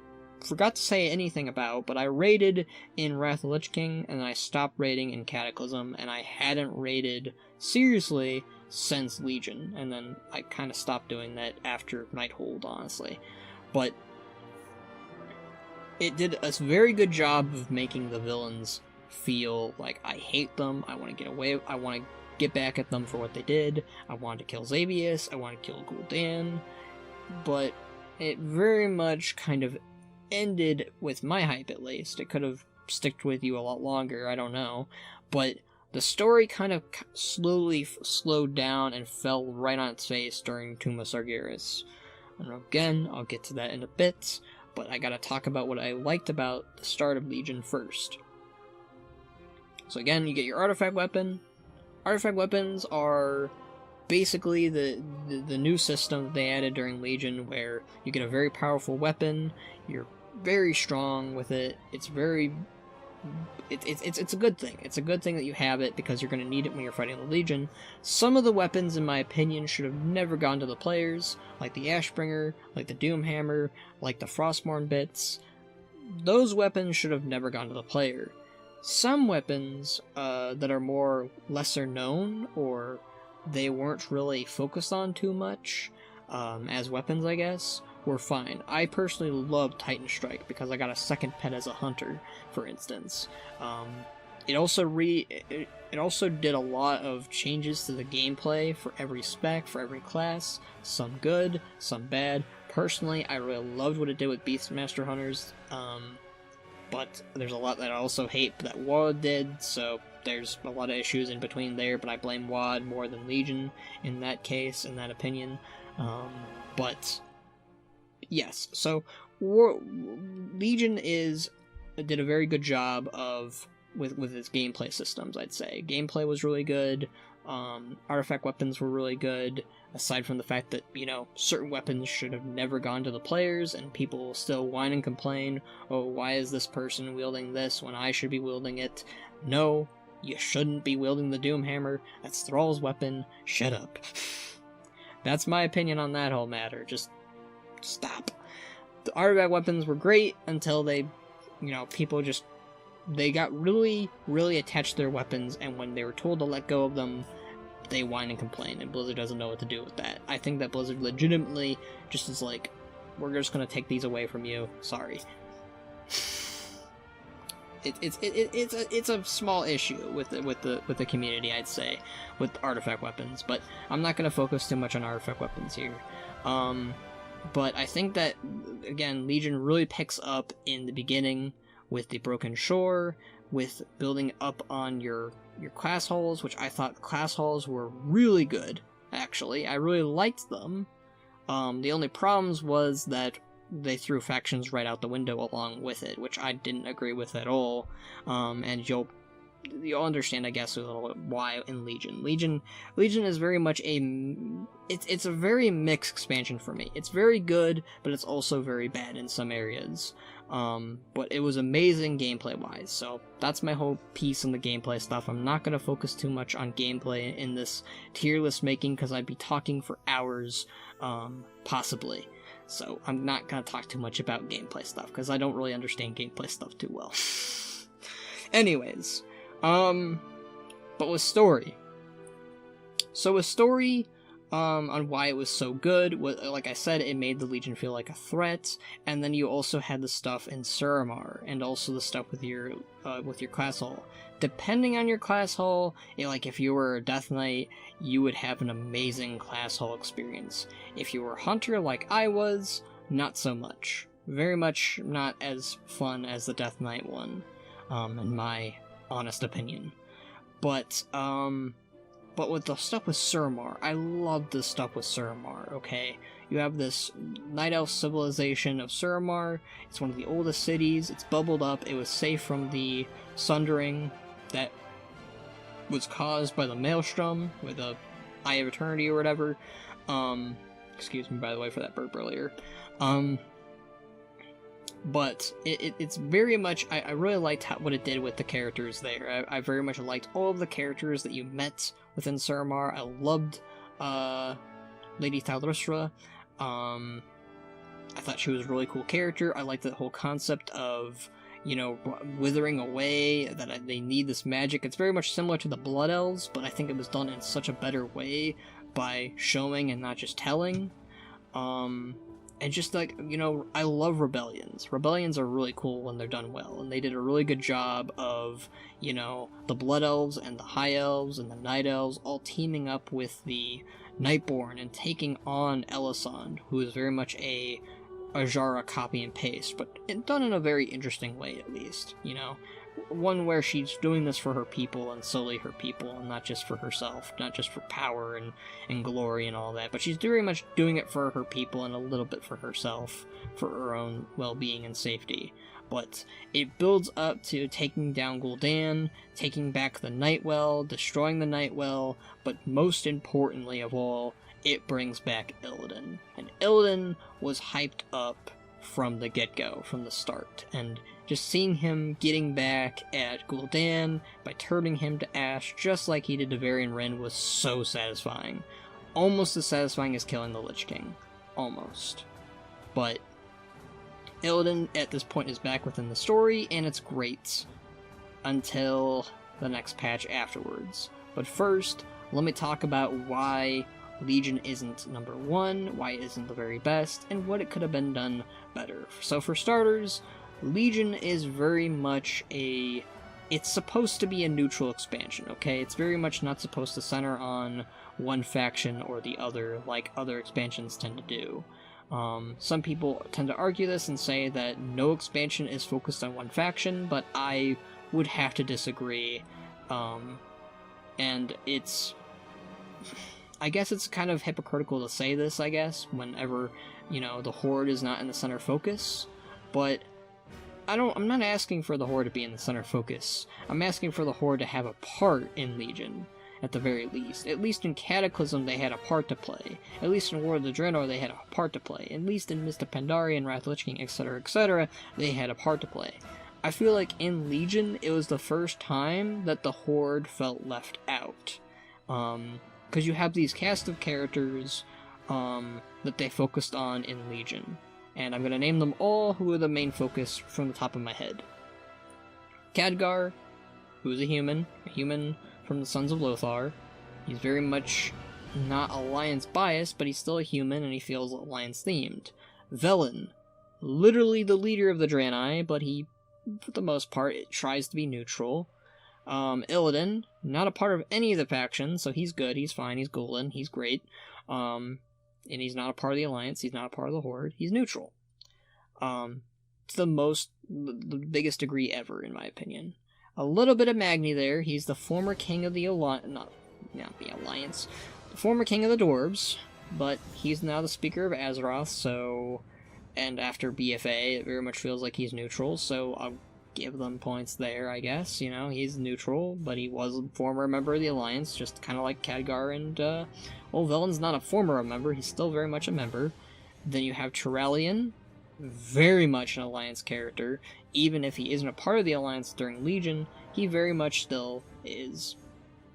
forgot to say anything about, but I raided in Wrath of the Lich King, and I stopped raiding in Cataclysm, and I hadn't raided seriously since Legion, and then I kind of stopped doing that after Nighthold, honestly. But it did a very good job of making the villains feel like I hate them, I want to get away, I want to get back at them for what they did, I wanted to kill Xavius, I want to kill Gul'dan, but it very much kind of ended with my hype, at least. It could have stuck with you a lot longer, I don't know, but the story kind of slowly slowed down and fell right on its face during Tomb of Sargeras. And again, I'll get to that in a bit, but I gotta talk about what I liked about the start of Legion first. So again, you get your artifact weapon. Artifact weapons are basically the new system that they added during Legion, where you get a very powerful weapon, you're very strong with it, it's a good thing. It's a good thing that you have it, because you're going to need it when you're fighting the Legion. Some of the weapons, in my opinion, should have never gone to the players, like the Ashbringer, like the Doomhammer, like the Frostmourne bits. Those weapons should have never gone to the player. Some weapons that are more lesser known, or they weren't really focused on too much as weapons, I guess, were fine. I personally love Titan Strike because I got a second pet as a hunter, for instance. It also did a lot of changes to the gameplay for every spec, for every class. Some good, some bad. Personally, I really loved what it did with Beastmaster Hunters, but there's a lot that I also hate that WoD did, so there's a lot of issues in between there, but I blame WoD more than Legion in that case, in that opinion. But yes, so Legion did a very good job with its gameplay systems, I'd say. Gameplay was really good, artifact weapons were really good, aside from the fact that, you know, certain weapons should have never gone to the players, and people will still whine and complain, oh, why is this person wielding this when I should be wielding it? No, you shouldn't be wielding the Doomhammer, that's Thrall's weapon, shut up. That's my opinion on that whole matter, just stop. The artifact weapons were great until they, you know, they got really, really attached to their weapons, and when they were told to let go of them, they whine and complain, and Blizzard doesn't know what to do with that. I think that Blizzard legitimately just is like, we're just gonna take these away from you. Sorry. It's a small issue with the community, I'd say, with artifact weapons, but I'm not gonna focus too much on artifact weapons here. But I think that, again, Legion really picks up in the beginning with the Broken Shore, with building up on your class halls, which I thought class halls were really good, actually. I really liked them. The only problems was that they threw factions right out the window along with it, which I didn't agree with at all. And you'll understand, I guess, a little bit why in Legion. Legion is very much it's a very mixed expansion for me. It's very good, but it's also very bad in some areas. But it was amazing gameplay-wise, so that's my whole piece on the gameplay stuff. I'm not going to focus too much on gameplay in this tier list making, because I'd be talking for hours, possibly. So I'm not going to talk too much about gameplay stuff, because I don't really understand gameplay stuff too well. Anyways, but with story. So with story, on why it was so good, like I said, it made the Legion feel like a threat, and then you also had the stuff in Suramar, and also the stuff with your class hall. Depending on your class hall, like if you were a Death Knight, you would have an amazing class hall experience. If you were a Hunter like I was, not so much. Very much not as fun as the Death Knight one, in my honest opinion. But with the stuff with Suramar, I love the stuff with Suramar, okay? You have this Night Elf civilization of Suramar. It's one of the oldest cities. It's bubbled up. It was safe from the sundering that was caused by the Maelstrom, with the Eye of Eternity or whatever. Excuse me, by the way, for that burp earlier. But it's very much, I really liked what it did with the characters there. I very much liked all of the characters that you met within Suramar. I loved Lady Thalrustra. I thought she was a really cool character. I liked the whole concept of, withering away, that they need this magic. It's very much similar to the Blood Elves, but I think it was done in such a better way by showing and not just telling. And just like, I love rebellions. Rebellions are really cool when they're done well, and they did a really good job of, the Blood Elves and the High Elves and the Night Elves all teaming up with the Nightborn and taking on Elisand, who is very much a Ajara copy and paste, but done in a very interesting way, at least, one where she's doing this for her people and solely her people, and not just for herself, not just for power and glory and all that, but she's very much doing it for her people and a little bit for herself, for her own well-being and safety. But it builds up to taking down Gul'dan, taking back the Nightwell, destroying the Nightwell, but most importantly of all, it brings back Illidan. And Illidan was hyped up from the get-go, from the start, and just seeing him getting back at Gul'dan by turning him to ash just like he did to Varian Wrynn was so satisfying. Almost as satisfying as killing the Lich King. Almost. But Illidan at this point is back within the story, and it's great until the next patch afterwards. But first, let me talk about why Legion isn't number one, why it isn't the very best, and what it could have been done better. So for starters, Legion is very much it's supposed to be a neutral expansion, okay? It's very much not supposed to center on one faction or the other like other expansions tend to do. Some people tend to argue this and say that no expansion is focused on one faction, but I would have to disagree. And I guess it's kind of hypocritical to say this, I guess, whenever, the Horde is not in the center focus, but I'm not asking for the Horde to be in the center focus. I'm asking for the Horde to have a part in Legion, at the very least. At least in Cataclysm, they had a part to play. At least in War of the Draenor, they had a part to play. At least in Mist of Pandaria and Wrath of the Lich King, etc., they had a part to play. I feel like in Legion, it was the first time that the Horde felt left out. Because you have these cast of characters that they focused on in Legion. And I'm going to name them all who are the main focus from the top of my head. Khadgar, who's a human from the Sons of Lothar. He's very much not Alliance biased, but he's still a human and he feels Alliance themed. Velen, literally the leader of the Draenei, but he, for the most part, tries to be neutral. Illidan, not a part of any of the factions, so he's good, he's fine, he's golden, he's great. And he's not a part of the Alliance, he's not a part of the Horde, he's neutral. To the biggest degree ever, in my opinion. A little bit of Magni there, he's the former king of the Alliance, not the Alliance, the former king of the Dwarves, but he's now the Speaker of Azeroth, so, and after BFA, it very much feels like he's neutral, so I'll give them points there, I guess. He's neutral, but he was a former member of the Alliance, just kind of like Khadgar and, Velen's not a former member, he's still very much a member. Then you have Turalyon, very much an Alliance character. Even if he isn't a part of the Alliance during Legion, he very much still is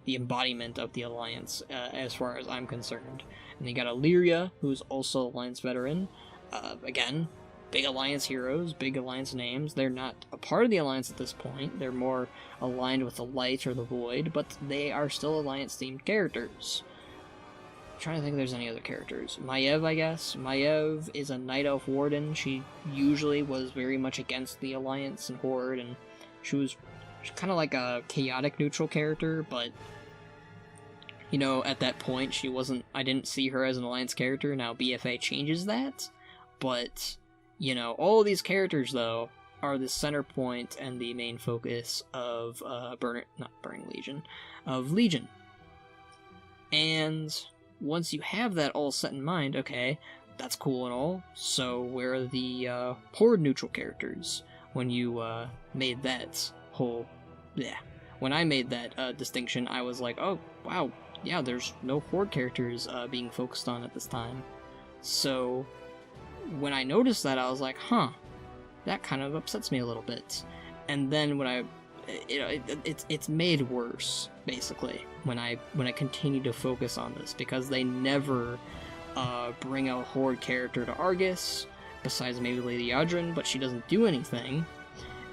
the embodiment of the Alliance, as far as I'm concerned. And you got Illyria, who's also Alliance veteran. Again, big Alliance heroes, big Alliance names. They're not a part of the Alliance at this point. They're more aligned with the Light or the Void, but they are still Alliance-themed characters. I'm trying to think if there's any other characters. Maiev, I guess. Maiev is a Night Elf Warden. She usually was very much against the Alliance and Horde, and she was kind of like a chaotic neutral character, but at that point, she wasn't. I didn't see her as an Alliance character. Now BFA changes that, but all of these characters though are the center point and the main focus of Legion. And once you have that all set in mind, okay, that's cool and all. So where are the Horde neutral characters? When you made that whole, when I made that distinction, I was like, oh wow. Yeah, there's no Horde characters being focused on at this time. So, when I noticed that, I was like, huh, that kind of upsets me a little bit. And then when it's made worse, basically, when I continue to focus on this, because they never bring a Horde character to Argus, besides maybe Lady Yadrin, but she doesn't do anything.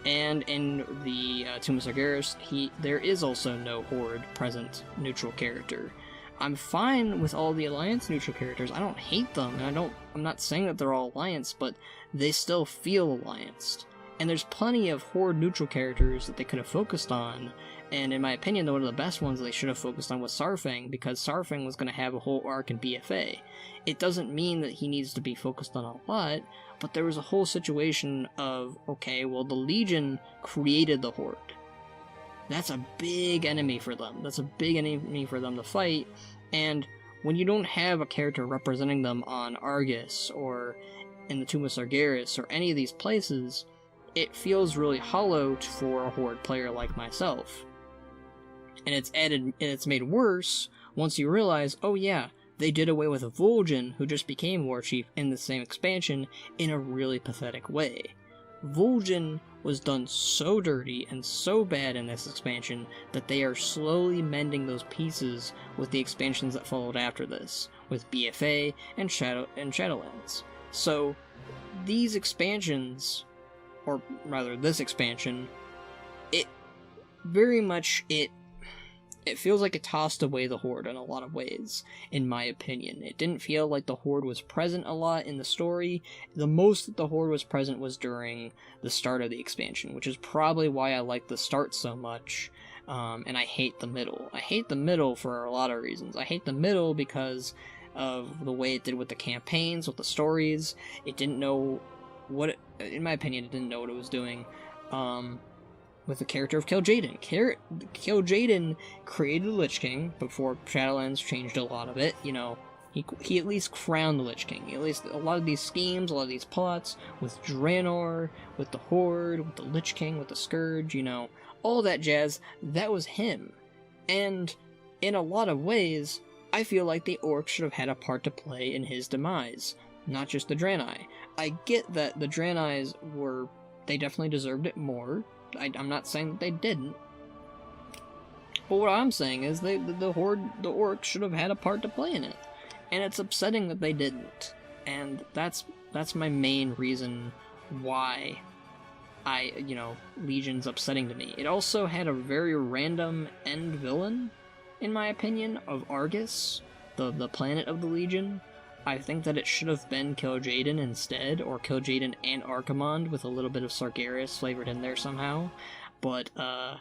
And in the Tomb of Sargeras, there is also no Horde present neutral character. I'm fine with all the Alliance neutral characters. I don't hate them, and I'm not saying that they're all Alliance, but they still feel Allianced. And there's plenty of Horde neutral characters that they could have focused on, and in my opinion, one of the best ones they should have focused on was Saurfang, because Saurfang was going to have a whole arc in BFA. It doesn't mean that he needs to be focused on a lot, but there was a whole situation of, okay, well, the Legion created the Horde. That's a big enemy for them. That's a big enemy for them to fight, and when you don't have a character representing them on Argus, or in the Tomb of Sargeras, or any of these places, it feels really hollow for a Horde player like myself. And it's made worse once you realize, oh yeah, they did away with Vol'jin, who just became Warchief in the same expansion, in a really pathetic way. Vol'jin was done so dirty and so bad in this expansion that they are slowly mending those pieces with the expansions that followed after this, with BFA and Shadowlands. So, these expansions, or rather this expansion, it feels like it tossed away the Horde in a lot of ways, in my opinion. It didn't feel like the Horde was present a lot in the story. The most that the Horde was present was during the start of the expansion, which is probably why I like the start so much, and I hate the middle. I hate the middle for a lot of reasons. I hate the middle because of the way it did with the campaigns, with the stories. It didn't know in my opinion, it didn't know what it was doing. With the character of Kil'jaeden. Kil'jaeden created the Lich King before Shadowlands changed a lot of it. He at least crowned the Lich King. At least a lot of these schemes, a lot of these plots, with Draenor, with the Horde, with the Lich King, with the Scourge, all that jazz, that was him. And in a lot of ways, I feel like the Orcs should have had a part to play in his demise, not just the Draenei. I get that the Draenei they definitely deserved it more. I'm not saying that they didn't. But what I'm saying is the Orcs should have had a part to play in it. And it's upsetting that they didn't. And that's my main reason why Legion's upsetting to me. It also had a very random end villain, in my opinion, of Argus, the planet of the Legion. I think that it should have been Kil'jaeden instead, or Kil'jaeden and Archimonde with a little bit of Sargeras flavored in there somehow. But, I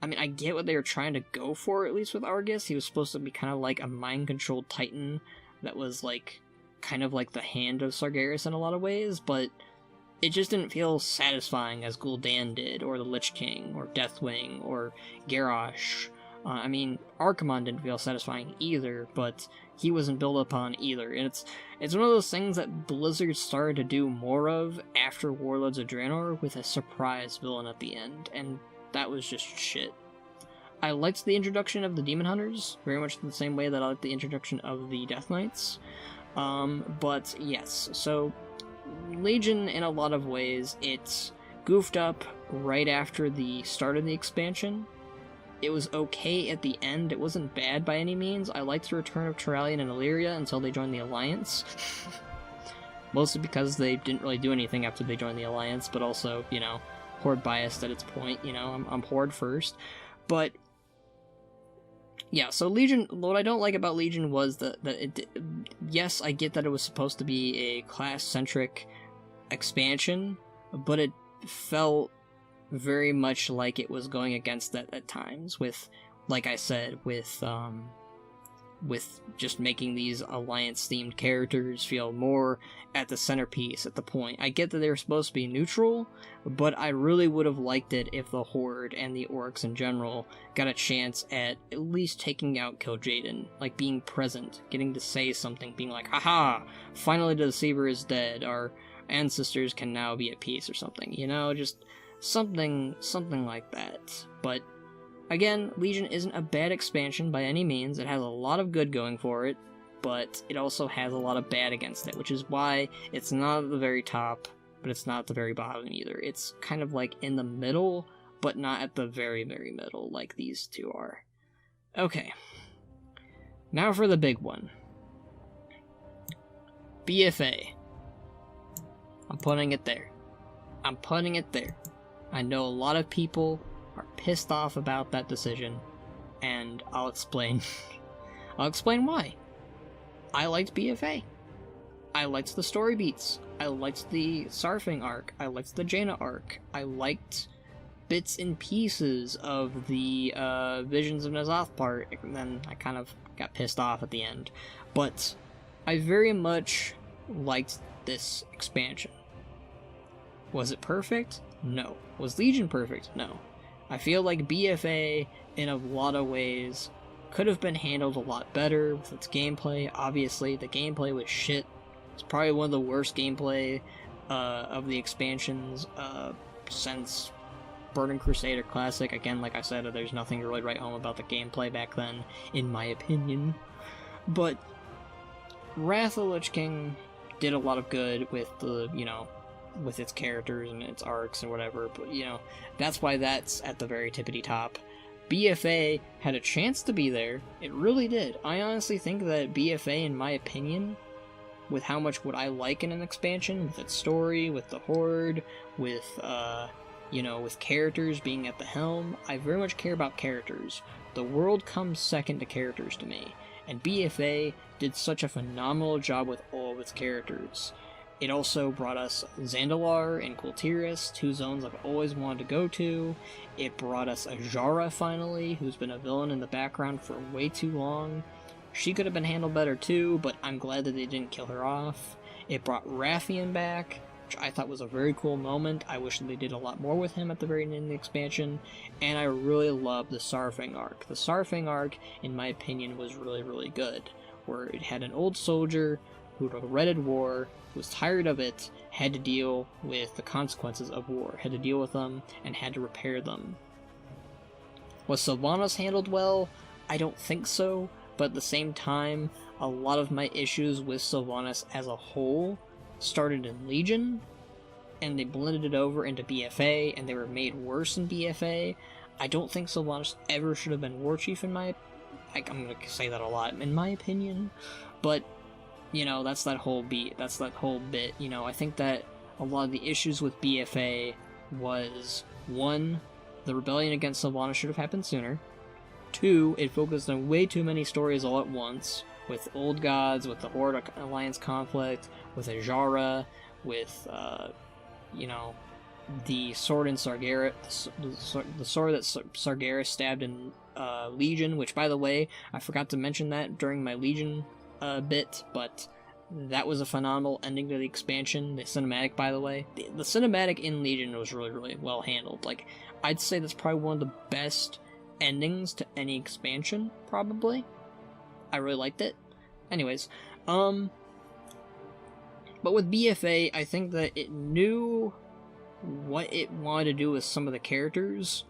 mean, I get what they were trying to go for, at least with Argus. He was supposed to be kind of like a mind-controlled titan that was, like, kind of like the hand of Sargeras in a lot of ways, but it just didn't feel satisfying as Gul'dan did, or the Lich King, or Deathwing, or Garrosh. I mean, Archimonde didn't feel satisfying either, but he wasn't built upon either. And it's one of those things that Blizzard started to do more of after Warlords of Draenor with a surprise villain at the end, and that was just shit. I liked the introduction of the Demon Hunters, very much the same way that I liked the introduction of the Death Knights. But yes, so Legion, in a lot of ways, it's goofed up right after the start of the expansion. It was okay at the end. It wasn't bad by any means. I liked the return of Turalyon and Illyria until they joined the Alliance. Mostly because they didn't really do anything after they joined the Alliance, but also, you know, Horde biased at its point, you know, I'm Horde first. But yeah, so Legion, what I don't like about Legion was that yes, I get that it was supposed to be a class-centric expansion, but it felt very much like it was going against that at times, with, like I said, with just making these Alliance-themed characters feel more at the centerpiece, at the point. I get that they were supposed to be neutral, but I really would have liked it if the Horde and the Orcs in general got a chance at least taking out Kil'jaeden, like being present, getting to say something, being like, haha, finally the Deceiver is dead, our ancestors can now be at peace, or something, you know, just something like that. But again, Legion isn't a bad expansion by any means. It has a lot of good going for it, but it also has a lot of bad against it, which is why it's not at the very top, but it's not at the very bottom either. It's kind of like in the middle, but not at the very, very middle like these two are. Okay. Now for the big one. BFA. I'm putting it there. I'm putting it there. I know a lot of people are pissed off about that decision, and I'll explain. I'll explain why. I liked BFA. I liked the story beats. I liked the Sarfing arc. I liked the Jaina arc. I liked bits and pieces of the Visions of N'Zoth part, and then I kind of got pissed off at the end. But I very much liked this expansion. Was it perfect? No. Was Legion perfect? No. I feel like BFA, in a lot of ways, could have been handled a lot better with its gameplay. Obviously, the gameplay was shit. It's probably one of the worst gameplay of the expansions since Burning Crusader Classic. Again, like I said, there's nothing to really write home about the gameplay back then, in my opinion. But Wrath of the Lich King did a lot of good with the, you know, with its characters and its arcs and whatever, but, you know, that's why that's at the very tippity top. BFA had a chance to be there. It really did. I honestly think that BFA, in my opinion, with how much would I like in an expansion, with its story, with the Horde, with, you know, with characters being at the helm, I very much care about characters. The world comes second to characters to me, and BFA did such a phenomenal job with all of its characters. It also brought us Zandalar and Kultiris, two zones I've always wanted to go to. It brought us Ajara, finally, who's been a villain in the background for way too long. She could have been handled better too, but I'm glad that they didn't kill her off. It brought Rathian back, which I thought was a very cool moment. I wish that they did a lot more with him at the very end of the expansion. And I really loved the Sarfing arc. The Sarfing arc, in my opinion, was really, really good, where it had an old soldier who regretted war, was tired of it, had to deal with the consequences of war, had to deal with them, and had to repair them. Was Sylvanas handled well? I don't think so, but at the same time, a lot of my issues with Sylvanas as a whole started in Legion, and they blended it over into BFA, and they were made worse in BFA. I don't think Sylvanas ever should have been Warchief in my... I'm going to say that a lot, in my opinion, but you know, that's that whole beat, that's that whole bit, you know. I think that a lot of the issues with BFA was, 1, the rebellion against Sylvanas should have happened sooner. 2, it focused on way too many stories all at once, with Old Gods, with the Horde Alliance conflict, with Ajara, with, you know, the sword in Sargeras, the sword that Sargeras stabbed in Legion, which, by the way, I forgot to mention that during my Legion bit, but that was a phenomenal ending to the expansion. The cinematic, by the way. The cinematic in Legion was really, really well handled. Like, I'd say that's probably one of the best endings to any expansion, probably. I really liked it. Anyways, but with BFA, I think that it knew what it wanted to do with some of the characters,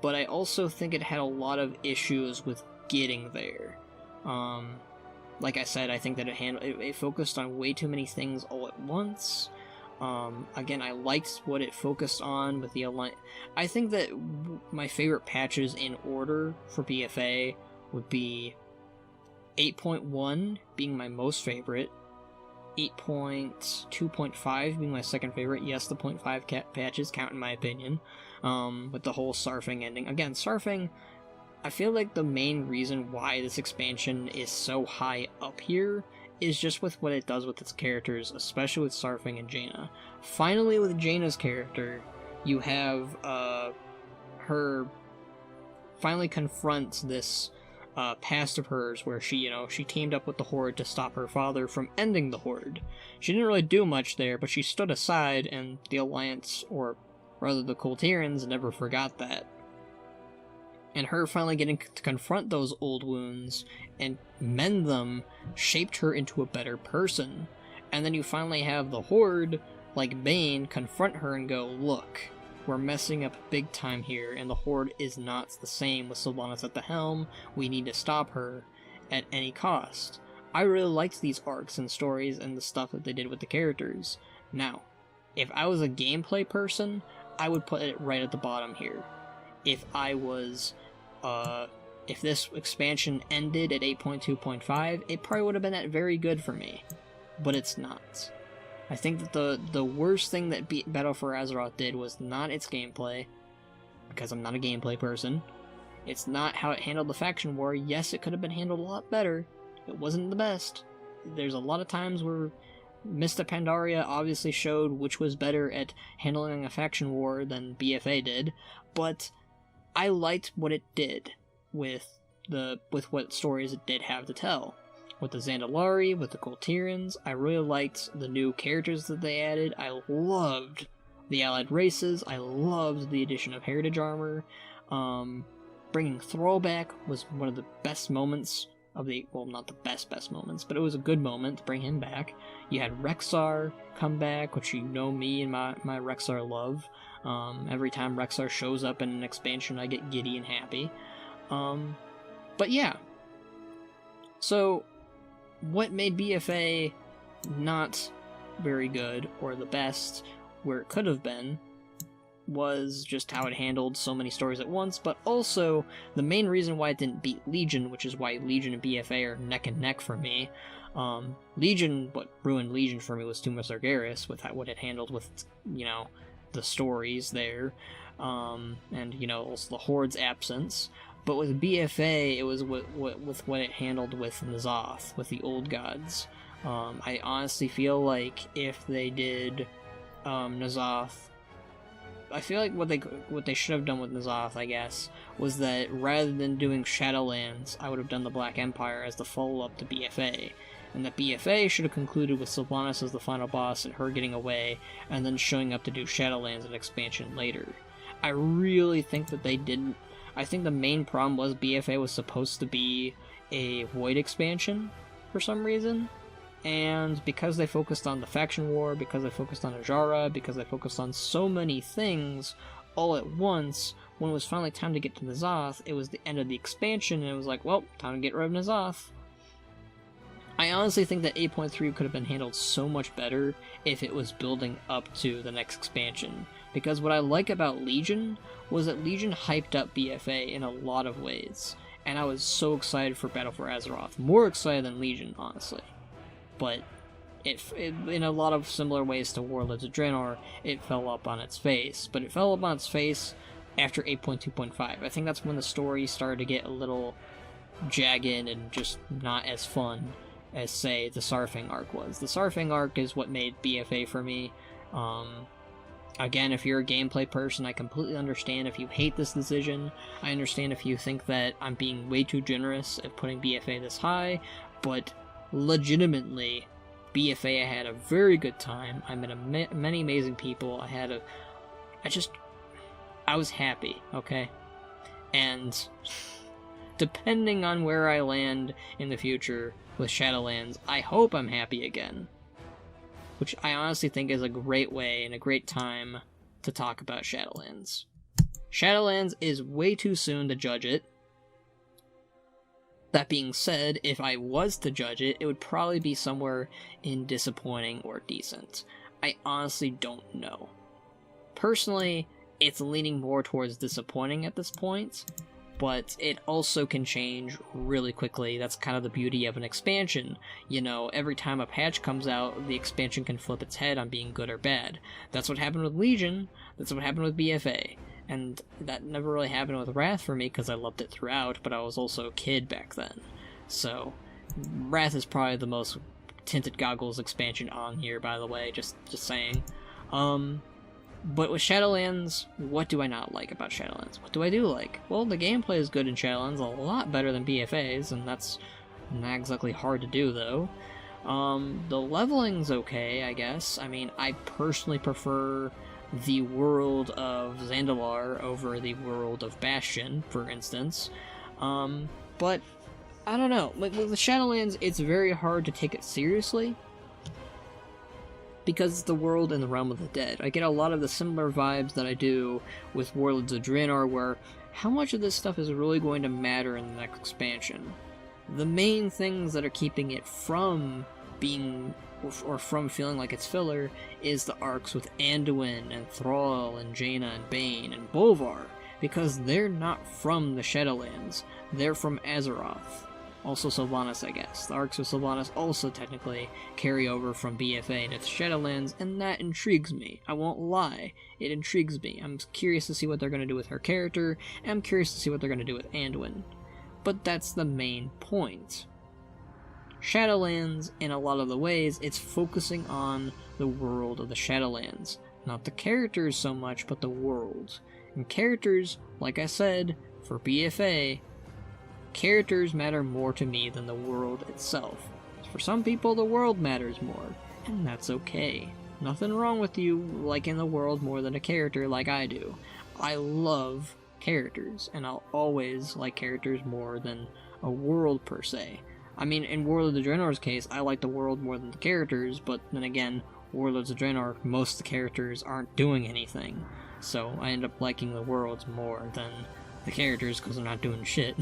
but I also think it had a lot of issues with getting there. Like I said, I think that it focused on way too many things all at once. Again, I liked what it focused on with the Alliance. I think that my favorite patches in order for BFA would be 8.1 being my most favorite, 8.2.5 being my second favorite. Yes, the 0.5 patches count in my opinion, with the whole Sarfing ending. Again, Sarfing, I feel like the main reason why this expansion is so high up here is just with what it does with its characters, especially with Sarfing and Jaina. Finally, with Jaina's character, you have her finally confront this past of hers where she teamed up with the Horde to stop her father from ending the Horde. She didn't really do much there, but she stood aside, and the Alliance, or rather the Kultirans, never forgot that. And her finally getting to confront those old wounds and mend them shaped her into a better person. And then you finally have the Horde, like Bane, confront her and go, look, we're messing up big time here, and the Horde is not the same with Sylvanas at the helm. We need to stop her at any cost. I really liked these arcs and stories and the stuff that they did with the characters. Now, if I was a gameplay person, I would put it right at the bottom here. If I was, if this expansion ended at 8.2.5, it probably would have been that very good for me. But it's not. I think that the worst thing that Battle for Azeroth did was not its gameplay, because I'm not a gameplay person. It's not how it handled the faction war. Yes, it could have been handled a lot better. It wasn't the best. There's a lot of times where Mista Pandaria obviously showed which was better at handling a faction war than BFA did, but I liked what it did with what stories it did have to tell. With the Zandalari, with the Kultirans, I really liked the new characters that they added. I loved the allied races. I loved the addition of heritage armor. Bringing Thrall back was one of the best moments of the, well, not the best moments, but it was a good moment to bring him back. You had Rexxar come back, which you know me and my Rexxar love. Every time Rexxar shows up in an expansion, I get giddy and happy. But yeah. So, what made BFA not very good, or the best, where it could have been, was just how it handled so many stories at once, but also the main reason why it didn't beat Legion, which is why Legion and BFA are neck and neck for me. Legion, what ruined Legion for me was Tomb of Sargeras, with what it handled with, the stories there, and, also the Horde's absence. But with BFA, it was with what it handled with N'Zoth, with the Old Gods. I honestly feel like if they did N'Zoth, I feel like what they should have done with N'Zoth, I guess, was that rather than doing Shadowlands, I would have done the Black Empire as the follow-up to BFA. And that BFA should have concluded with Sylvanas as the final boss and her getting away, and then showing up to do Shadowlands and expansion later. I really think that they didn't. I think the main problem was BFA was supposed to be a Void expansion for some reason, and because they focused on the faction war, because they focused on Ajara, because they focused on so many things all at once, when it was finally time to get to N'Zoth, it was the end of the expansion, and it was like, well, time to get rid of N'Zoth. I honestly think that 8.3 could have been handled so much better if it was building up to the next expansion. Because what I like about Legion was that Legion hyped up BFA in a lot of ways. And I was so excited for Battle for Azeroth. More excited than Legion, honestly. But it in a lot of similar ways to Warlords of Draenor, it fell up on its face. But it fell up on its face after 8.2.5. I think that's when the story started to get a little jagged and just not as fun as, say, the Sarfing arc was. The Sarfing arc is what made BFA for me. Again, if you're a gameplay person, I completely understand if you hate this decision. I understand if you think that I'm being way too generous at putting BFA this high, but legitimately, BFA, I had a very good time. I met many amazing people. I was happy, okay? And depending on where I land in the future with Shadowlands, I hope I'm happy again. Which I honestly think is a great way and a great time to talk about Shadowlands. Shadowlands is way too soon to judge it. That being said, if I was to judge it, it would probably be somewhere in disappointing or decent. I honestly don't know. Personally, it's leaning more towards disappointing at this point, but it also can change really quickly. That's kind of the beauty of an expansion. You know, every time a patch comes out, the expansion can flip its head on being good or bad. That's what happened with Legion, that's what happened with BFA, and that never really happened with Wrath for me because I loved it throughout, but I was also a kid back then. So, Wrath is probably the most tinted goggles expansion on here, by the way, just saying. But with Shadowlands, what do I not like about Shadowlands? What do I do like? Well, the gameplay is good in Shadowlands, a lot better than BFA's, and that's not exactly hard to do, though. The leveling's okay, I guess. I mean, I personally prefer the world of Zandalar over the world of Bastion, for instance. But, I don't know. With the Shadowlands, it's very hard to take it seriously, because it's the world in the realm of the dead. I get a lot of the similar vibes that I do with Warlords of Draenor, where how much of this stuff is really going to matter in the next expansion? The main things that are keeping it from being, or from feeling like it's filler, is the arcs with Anduin and Thrall and Jaina and Bane and Bolvar, because they're not from the Shadowlands, they're from Azeroth. Also Sylvanas, I guess. The arcs of Sylvanas also technically carry over from BFA into Shadowlands, and that intrigues me. I won't lie, it intrigues me. I'm curious to see what they're going to do with her character, and I'm curious to see what they're going to do with Anduin. But that's the main point. Shadowlands, in a lot of the ways, it's focusing on the world of the Shadowlands. Not the characters so much, but the world. And characters, like I said, for BFA, characters matter more to me than the world itself. For some people, the world matters more, and that's okay. Nothing wrong with you liking the world more than a character like I do. I love characters, and I'll always like characters more than a world per se. I mean, in Warlords of Draenor's case, I like the world more than the characters, but then again, Warlords of Draenor, most of the characters aren't doing anything, so I end up liking the worlds more than the characters because they're not doing shit.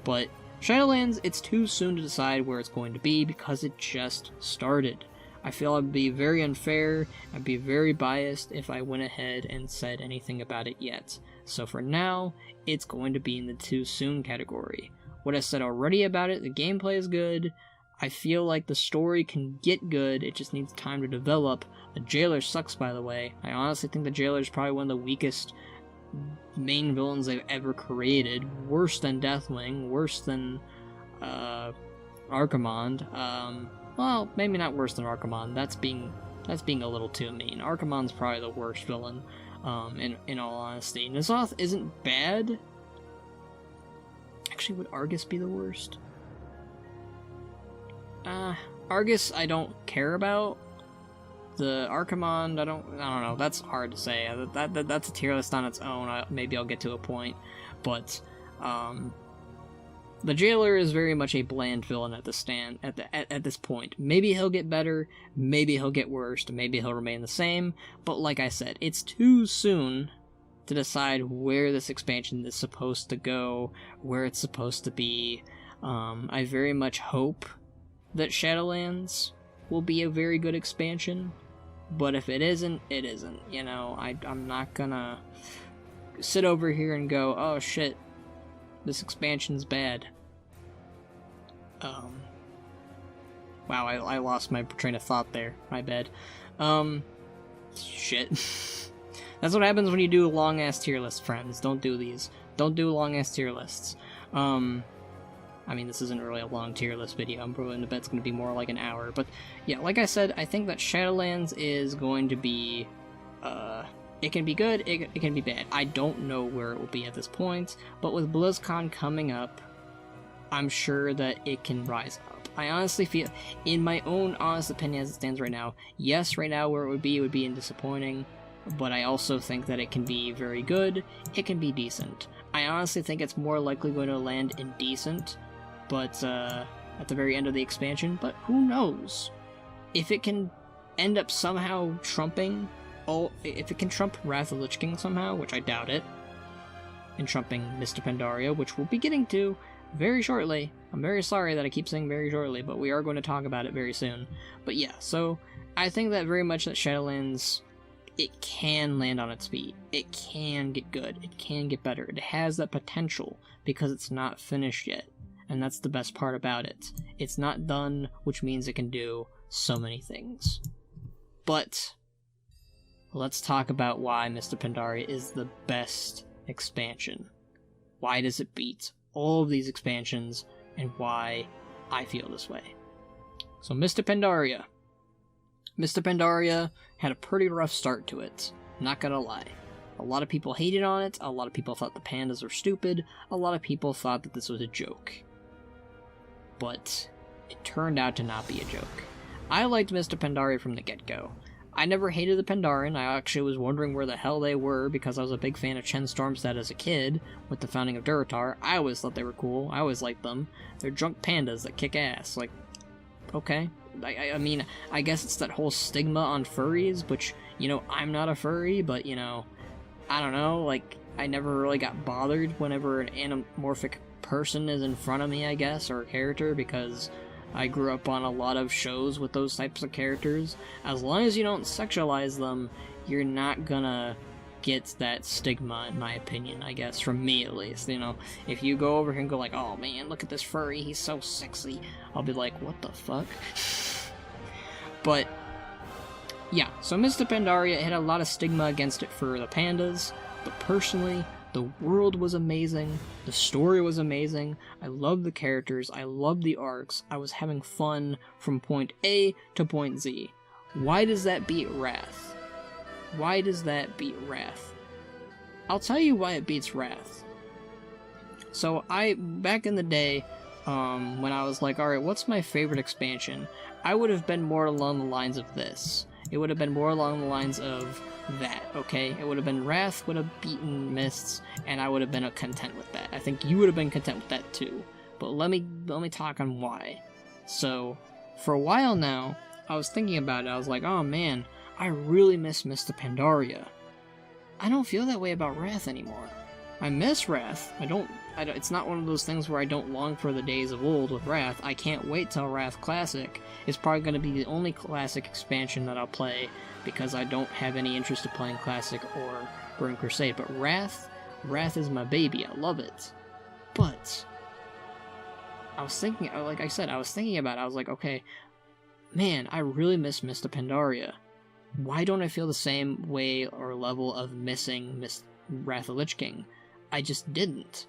But Shadowlands, it's too soon to decide where it's going to be because it just started. I feel I'd be very unfair, I'd be very biased if I went ahead and said anything about it yet. So for now, it's going to be in the too soon category. What I said already about it, the gameplay is good, I feel like the story can get good, it just needs time to develop. The Jailer sucks, by the way. I honestly think the Jailer is probably one of the weakest main villains they've ever created. Worse than Deathwing, worse than Archimonde. Well, maybe not worse than Archimonde. That's being a little too mean. Archimonde's probably the worst villain, in all honesty. N'Zoth isn't bad. Actually, would Argus be the worst? Argus I don't care about. The Archimonde, I don't know, that's hard to say. That's a tier list on its own. Maybe I'll get to a point. But, the Jailer is very much a bland villain at this point. Maybe he'll get better, maybe he'll get worse, maybe he'll remain the same, but like I said, it's too soon to decide where this expansion is supposed to go, where it's supposed to be. I very much hope that Shadowlands will be a very good expansion, but if it isn't, it isn't. You know, I'm not gonna sit over here and go, oh shit, this expansion's bad. Wow, I lost my train of thought there. My bad. Shit. That's what happens when you do long-ass tier lists, friends. Don't do these. Don't do long-ass tier lists. I mean, this isn't really a long tier list video. I'm probably in the bet it's going to be more like an hour. But yeah, like I said, I think that Shadowlands is going to be, it can be good, it can be bad. I don't know where it will be at this point, but with BlizzCon coming up, I'm sure that it can rise up. I honestly feel, in my own honest opinion as it stands right now, yes, right now where it would be in disappointing, but I also think that it can be very good, it can be decent. I honestly think it's more likely going to land in decent, but at the very end of the expansion, but who knows? If it can end up somehow trumping, if it can trump Wrath of the Lich King somehow, which I doubt it, and trumping Mists of Pandaria, which we'll be getting to very shortly. I'm very sorry that I keep saying very shortly, but we are going to talk about it very soon. But yeah, so I think that very much that Shadowlands, it can land on its feet. It can get good. It can get better. It has that potential because it's not finished yet. And that's the best part about it. It's not done, which means it can do so many things. But let's talk about why Mists of Pandaria is the best expansion. Why does it beat all of these expansions, and why I feel this way. So Mists of Pandaria. Mists of Pandaria had a pretty rough start to it, not gonna lie. A lot of people hated on it, a lot of people thought the pandas were stupid, a lot of people thought that this was a joke. But it turned out to not be a joke. I liked Mists of Pandaria from the get-go. I never hated the Pandaren. I actually was wondering where the hell they were because I was a big fan of Chen Stormstead as a kid with the founding of Durotar. I always thought they were cool. I always liked them. They're drunk pandas that kick ass. Like, okay. I mean, I guess it's that whole stigma on furries, which, you know, I'm not a furry, but, you know, I don't know, like, I never really got bothered whenever an anamorphic person is in front of me, I guess, or a character, because I grew up on a lot of shows with those types of characters. As long as you don't sexualize them, you're not gonna get that stigma, in my opinion, I guess, from me at least. You know, if you go over here and go like, oh man, look at this furry, he's so sexy, I'll be like, what the fuck? But yeah, so Mists of Pandaria had a lot of stigma against it for the pandas, but personally, the world was amazing, the story was amazing, I loved the characters, I loved the arcs, I was having fun from point A to point Z. Why does that beat Wrath? Why does that beat Wrath? I'll tell you why it beats Wrath. So back in the day, when I was like, alright, what's my favorite expansion? I would have been more along the lines of this. It would have been more along the lines of that, okay? It would have been Wrath would have beaten Mists, and I would have been content with that. I think you would have been content with that too. But let me talk on why. So, for a while now, I was thinking about it. I was like, oh man, I really miss Mists of Pandaria. I don't feel that way about Wrath anymore. I miss Wrath. It's not one of those things where I don't long for the days of old with Wrath. I can't wait till Wrath Classic. It's probably going to be the only Classic expansion that I'll play, because I don't have any interest in playing Classic or Burning Crusade. But Wrath is my baby. I love it. But I was thinking, like I said, I was thinking about it. I was like, okay, man, I really miss Mists of Pandaria. Why don't I feel the same way or level of missing Wrath of the Lich King? I just didn't.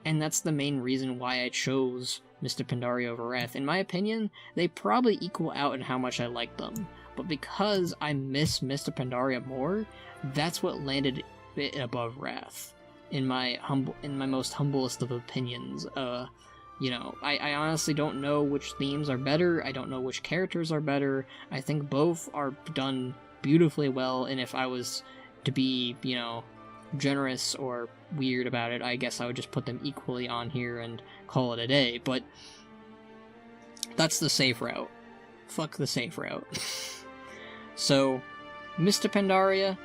And that's the main reason why I chose Mists of Pandaria over Wrath. In my opinion, they probably equal out in how much I like them. But because I miss Mists of Pandaria more, that's what landed it above Wrath. In my most humblest of opinions. You know, I honestly don't know which themes are better. I don't know which characters are better. I think both are done beautifully well, and if I was to be, you know, generous or weird about it, I guess I would just put them equally on here and call it a day, but that's the safe route. Fuck the safe route. So, Mists of Pandaria,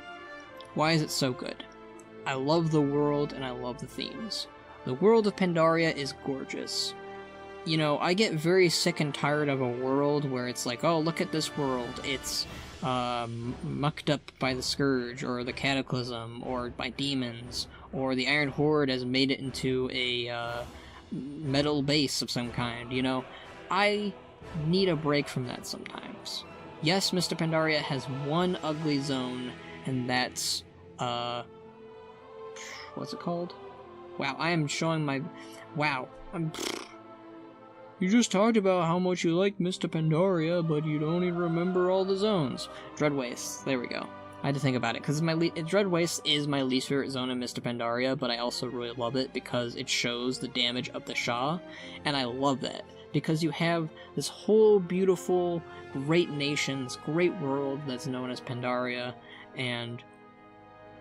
why is it so good? I love the world and I love the themes. The world of Pandaria is gorgeous. You know, I get very sick and tired of a world where it's like, oh, look at this world, it's mucked up by the Scourge, or the Cataclysm, or by demons, or the Iron Horde has made it into a metal base of some kind, you know? I need a break from that sometimes. Yes, Mists of Pandaria has one ugly zone, and that's, what's it called? Wow, I am showing my... Wow. You just talked about how much you like Mr. Pandaria, but you don't even remember all the zones. Dread Wastes. There we go. I had to think about it, because Dread Waste is my least favorite zone in Mr. Pandaria, but I also really love it because it shows the damage of the Shah, and I love that, because you have this whole beautiful, great nations, great world that's known as Pandaria, and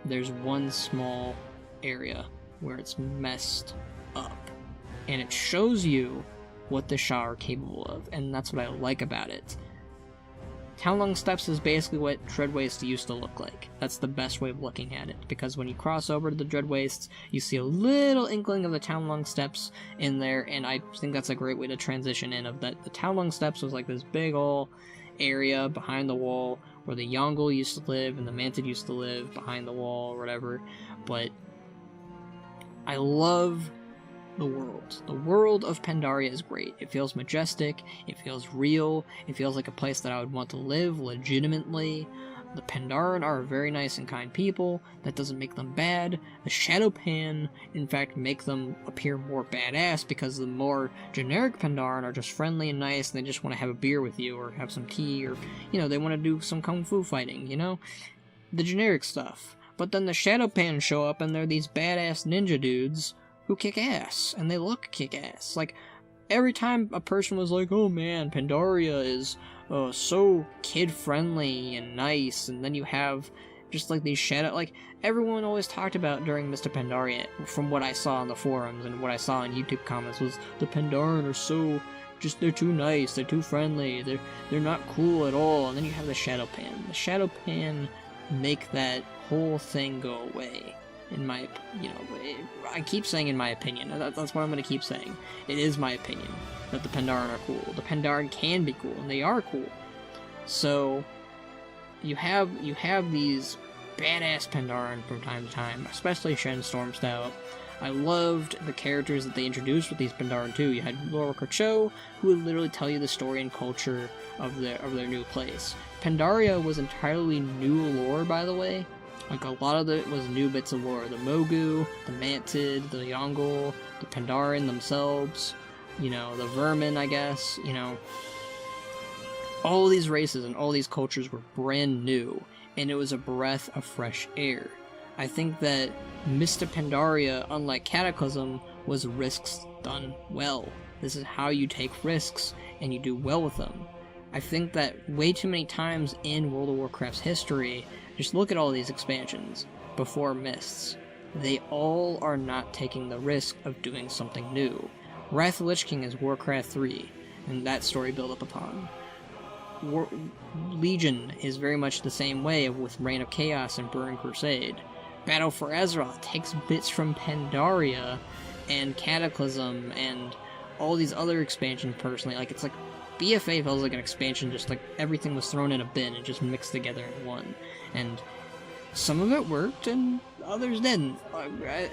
there's one small area where it's messed up, and it shows you what the Shah are capable of, and that's what I like about it. Townlong Steppes is basically what Dread Waste used to look like. That's the best way of looking at it, because when you cross over to the Dread Wastes, you see a little inkling of the Townlong Steppes in there, and I think that's a great way to transition in of that. The Townlong Steppes was like this big ol' area behind the wall where the Yongle used to live and the Mantid used to live behind the wall or whatever, but I love the world. The world of Pandaria is great. It feels majestic, it feels real, it feels like a place that I would want to live legitimately. The Pandaren are very nice and kind people. That doesn't make them bad. The Shadowpan, in fact, make them appear more badass, because the more generic Pandaren are just friendly and nice, and they just want to have a beer with you, or have some tea, or, you know, they want to do some kung fu fighting, you know? The generic stuff. But then the Shadowpan show up, and they're these badass ninja dudes who kick ass, and they look kick ass. Like, every time a person was like, oh man, Pandaria is so kid-friendly and nice, and then you have just like these shadow, like, everyone always talked about during Mr. Pandaria, from what I saw on the forums and what I saw in YouTube comments, was the Pandaren are so, just, they're too nice, they're too friendly, they're not cool at all, and then you have the Shadowpan. The Shadowpan make that whole thing go away. In my, you know, I keep saying in my opinion, that's what I'm going to keep saying. It is my opinion that the Pandaren are cool. The Pandaren can be cool, and they are cool. So, you have these badass Pandaren from time to time, especially Shen Stormstout. I loved the characters that they introduced with these Pandaren too. You had Laura Cho, who would literally tell you the story and culture of their new place. Pandaria was entirely new lore, by the way. Like, a lot of it was new bits of lore. The Mogu, the Mantid, the Yongle, the Pandaren themselves, you know, the Vermin, I guess, you know. All these races and all these cultures were brand new, and it was a breath of fresh air. I think that Mr. Pandaria, unlike Cataclysm, was risks done well. This is how you take risks, and you do well with them. I think that way too many times in World of Warcraft's history, just look at all these expansions before Mists. They all are not taking the risk of doing something new. Wrath of the Lich King is Warcraft 3, and that story built up upon. Legion is very much the same way with Reign of Chaos and Burning Crusade. Battle for Azeroth takes bits from Pandaria and Cataclysm and all these other expansions personally. Like, it's like BFA feels like an expansion, just like everything was thrown in a bin and just mixed together in one. And some of it worked and others didn't.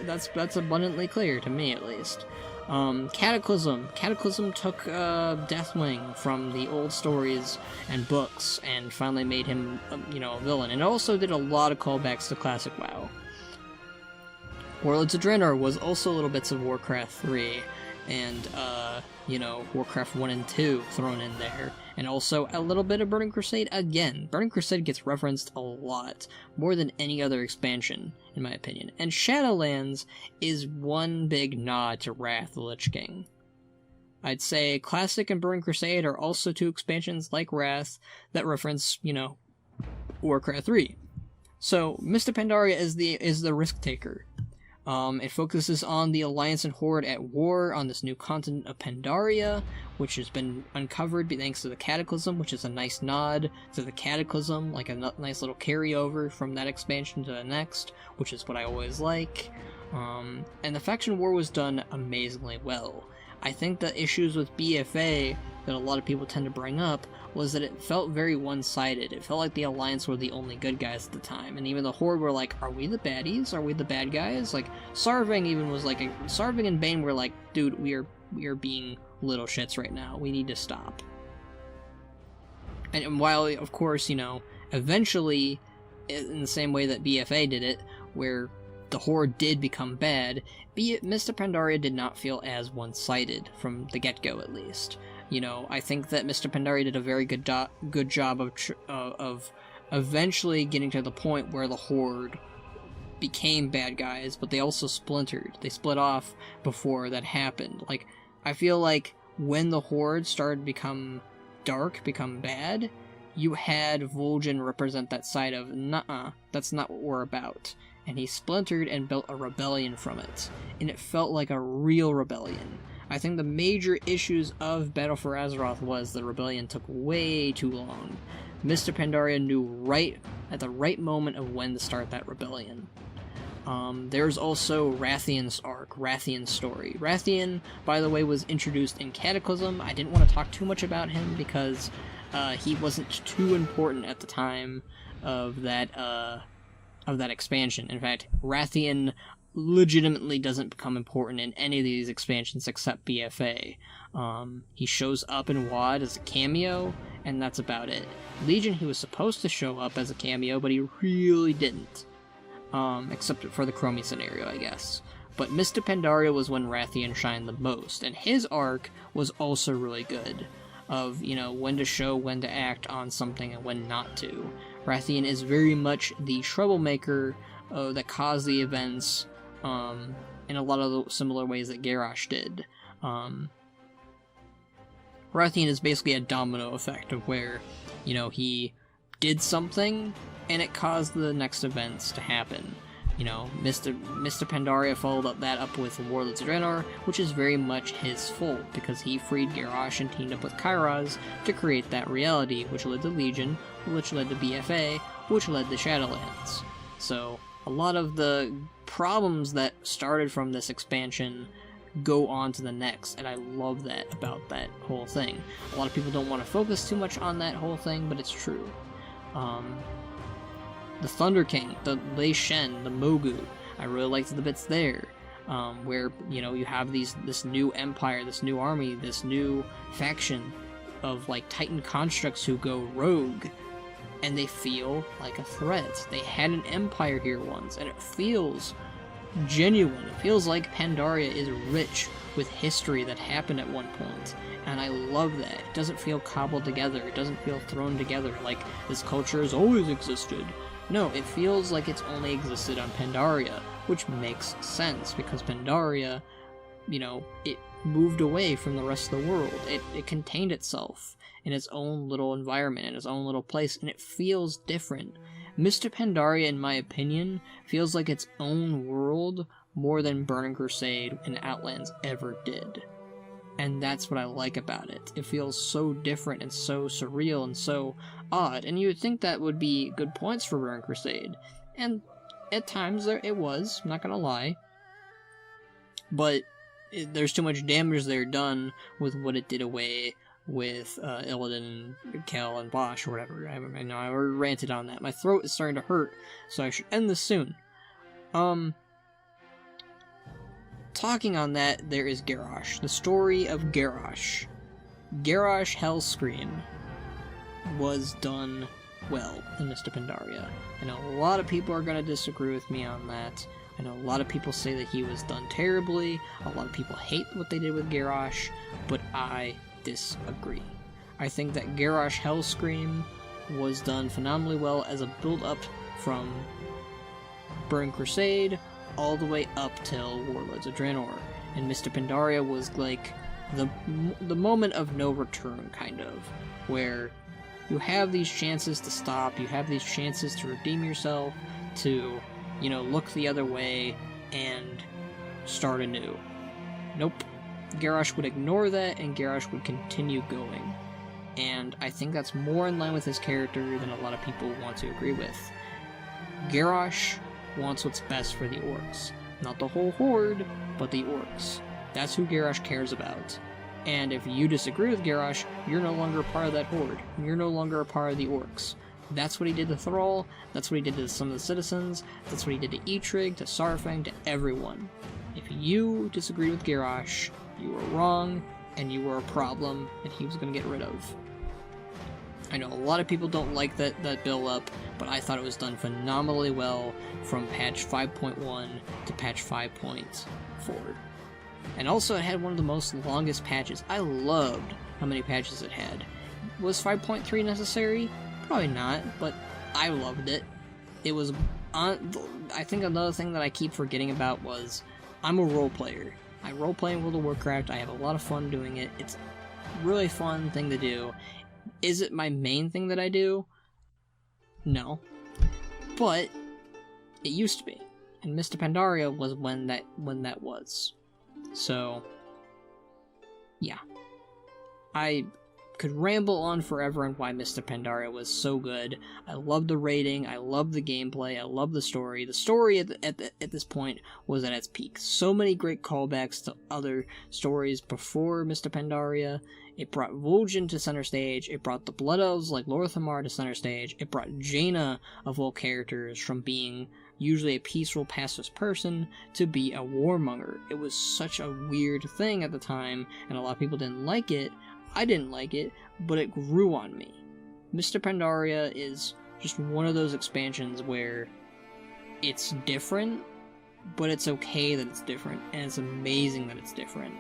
That's abundantly clear to me, at least. Cataclysm took Deathwing from the old stories and books and finally made him, you know, a villain. And also did a lot of callbacks to classic WoW. Warlords of Draenor was also little bits of Warcraft 3 and, you know, Warcraft 1 and 2 thrown in there. And also a little bit of Burning Crusade again. Burning Crusade gets referenced a lot, more than any other expansion, in my opinion. And Shadowlands is one big nod to Wrath of the Lich King. I'd say Classic and Burning Crusade are also two expansions like Wrath that reference, you know, Warcraft 3. So, Mr. Pandaria is the risk taker. It focuses on the Alliance and Horde at war on this new continent of Pandaria, which has been uncovered thanks to the Cataclysm, which is a nice nod to the Cataclysm, like a nice little carryover from that expansion to the next, which is what I always like. And the faction war was done amazingly well. I think the issues with BFA that a lot of people tend to bring up was that it felt very one-sided. It felt like the Alliance were the only good guys at the time, and even the Horde were like, are we the baddies? Are we the bad guys? Like, Sarving even was like, Sarving and Bane were like, dude, we are being little shits right now. We need to stop. And while, of course, you know, eventually, in the same way that BFA did it, where the Horde did become bad, be it Mr. Pandaria did not feel as one-sided, from the get-go at least. You know, I think that Mr. Pandaria did a very good job of eventually getting to the point where the Horde became bad guys, but they also splintered. They split off before that happened. Like, I feel like when the Horde started to become dark, become bad, you had Vol'jin represent that side of, nuh-uh, that's not what we're about. And he splintered and built a rebellion from it. And it felt like a real rebellion. I think the major issues of Battle for Azeroth was the rebellion took way too long. Mr. Pandaria knew right at the right moment of when to start that rebellion. There's also Rathian's arc, Rathian's story. Rathian, by the way, was introduced in Cataclysm. I didn't want to talk too much about him because he wasn't too important at the time of that expansion. In fact, Rathian legitimately doesn't become important in any of these expansions except BFA. He shows up in WoD as a cameo, and that's about it. Legion, he was supposed to show up as a cameo, but he really didn't. Except for the Chromie scenario, I guess. But Mr. Pandaria was when Rathian shined the most, and his arc was also really good. Of, you know, when to show, when to act on something, and when not to. Rathian is very much the troublemaker that caused the events, in a lot of the similar ways that Garrosh did. Rathian is basically a domino effect of where, you know, he did something, and it caused the next events to happen. You know, Mr. Pandaria followed that up with Warlords of Draenor, which is very much his fault, because he freed Garrosh and teamed up with Kairaz to create that reality, which led to Legion, which led to BFA, which led to Shadowlands. So, a lot of the problems that started from this expansion go on to the next, and I love that about that whole thing. A lot of people don't want to focus too much on that whole thing, but it's true. The Thunder King, the Lei Shen, the Mogu, I really liked the bits there, where, you know, you have this new empire, this new army, this new faction of, like, Titan constructs who go rogue, and they feel like a threat. They had an empire here once, and it feels genuine. It feels like Pandaria is rich with history that happened at one point, and I love that. It doesn't feel cobbled together. It doesn't feel thrown together like this culture has always existed. No, it feels like it's only existed on Pandaria, which makes sense, because Pandaria, you know, it moved away from the rest of the world. It contained itself in its own little environment, in its own little place, and it feels different. Mr. Pandaria, in my opinion, feels like its own world more than Burning Crusade and Outlands ever did. And that's what I like about it. It feels so different and so surreal and so odd, and you would think that would be good points for Burning Crusade. And at times it was, I'm not gonna lie. But there's too much damage there done with what it did away with Illidan and Kel and Bosch or whatever. I know I already ranted on that. My throat is starting to hurt, so I should end this soon. Talking on that, there is Garrosh. The story of Garrosh. Garrosh Hellscream was done well in Mr. Pandaria. I know a lot of people are going to disagree with me on that. I know a lot of people say that he was done terribly. A lot of people hate what they did with Garrosh, but I disagree. I think that Garrosh Hellscream was done phenomenally well as a build-up from Burning Crusade all the way up till Warlords of Draenor, and Mr. Pandaria was like the moment of no return, kind of, where you have these chances to stop, you have these chances to redeem yourself, to, you know, look the other way and start anew. Nope. Garrosh would ignore that, and Garrosh would continue going. And I think that's more in line with his character than a lot of people want to agree with. Garrosh wants what's best for the orcs. Not the whole horde, but the orcs. That's who Garrosh cares about. And if you disagree with Garrosh, you're no longer a part of that horde. You're no longer a part of the orcs. That's what he did to Thrall, that's what he did to some of the citizens, that's what he did to Eitrig, to Sarfang, to everyone. If you disagree with Garrosh, you were wrong, and you were a problem, and he was going to get rid of. I know a lot of people don't like that build up, but I thought it was done phenomenally well from patch 5.1 to patch 5.4. And also it had one of the most longest patches. I loved how many patches it had. Was 5.3 necessary? Probably not, but I loved it. It was on. I think another thing that I keep forgetting about was I'm a role player. I role play in World of Warcraft. I have a lot of fun doing it. It's a really fun thing to do. Is it my main thing that I do? No. But it used to be. And Mr. Pandaria was when that was. So yeah. I could ramble on forever on why Mr. Pandaria was so good. I love the rating, I love the gameplay, I love the story. The story at this point was at its peak. So many great callbacks to other stories before Mr. Pandaria. It brought Vol'jin to center stage, it brought the Blood Elves like Lor'themar to center stage, it brought Jaina, of all characters, from being usually a peaceful pacifist person to be a warmonger. It was such a weird thing at the time, and a lot of people didn't like it. I didn't like it, but it grew on me. Mr. Pandaria is just one of those expansions where it's different, but it's okay that it's different, and it's amazing that it's different.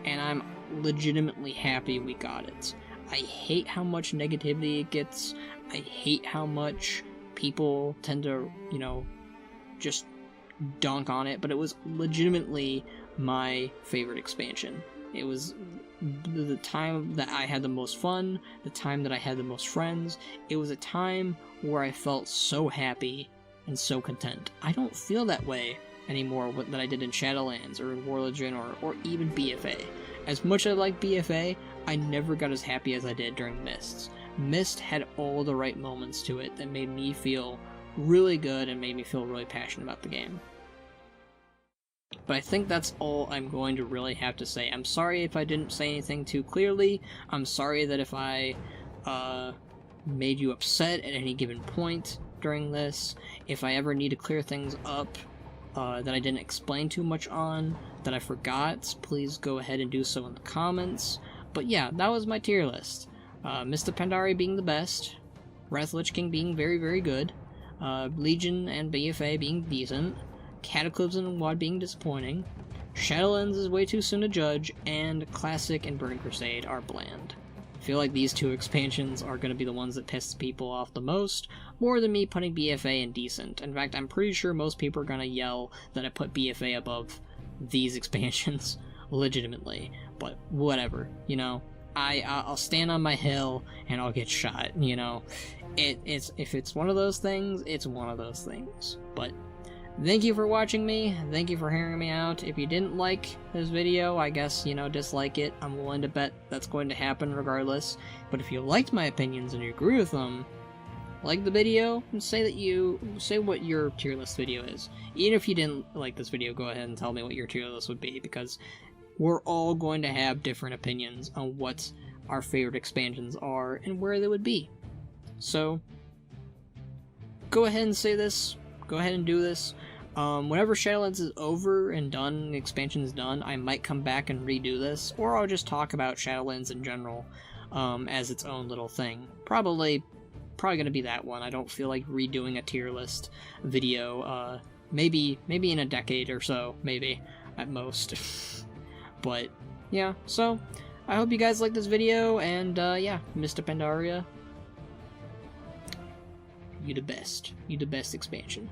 And I'm legitimately happy we got it. I hate how much negativity it gets. I hate how much people tend to, just dunk on it, but it was legitimately my favorite expansion. It was the time that I had the most fun, the time that I had the most friends. It was a time where I felt so happy and so content. I don't feel that way anymore that I did in Shadowlands or in Warlegion or even BFA. As much as I like BFA, I never got as happy as I did during Mists. Mist had all the right moments to it that made me feel really good and made me feel really passionate about the game. But I think that's all I'm going to really have to say. I'm sorry if I didn't say anything too clearly. I'm sorry that if I made you upset at any given point during this. If I ever need to clear things up that I didn't explain too much on, that I forgot, please go ahead and do so in the comments. But yeah, that was my tier list. Mr. Pandaria being the best, Wrath Lich King being very, very good, Legion and BFA being decent, Cataclysm and WoD being disappointing, Shadowlands is way too soon to judge, and Classic and Burning Crusade are bland. I feel like these two expansions are going to be the ones that piss people off the most, more than me putting BFA in decent. In fact, I'm pretty sure most people are going to yell that I put BFA above these expansions, legitimately. But whatever, I'll stand on my hill and I'll get shot, If it's one of those things, it's one of those things. But thank you for watching me, thank you for hearing me out. If you didn't like this video, I guess, dislike it. I'm willing to bet that's going to happen regardless. But if you liked my opinions and you agree with them, like the video and say what your tier list video is. Even if you didn't like this video, go ahead and tell me what your tier list would be, because we're all going to have different opinions on what our favorite expansions are and where they would be. So, go ahead and say this. Go ahead and do this. Whenever Shadowlands is over and done, the expansion's done, I might come back and redo this, or I'll just talk about Shadowlands in general as its own little thing. Probably going to be that one. I don't feel like redoing a tier list video. Maybe in a decade or so, maybe, at most. But, yeah, so, I hope you guys liked this video, and, yeah, Mr. Pandaria, you the best. You the best expansion.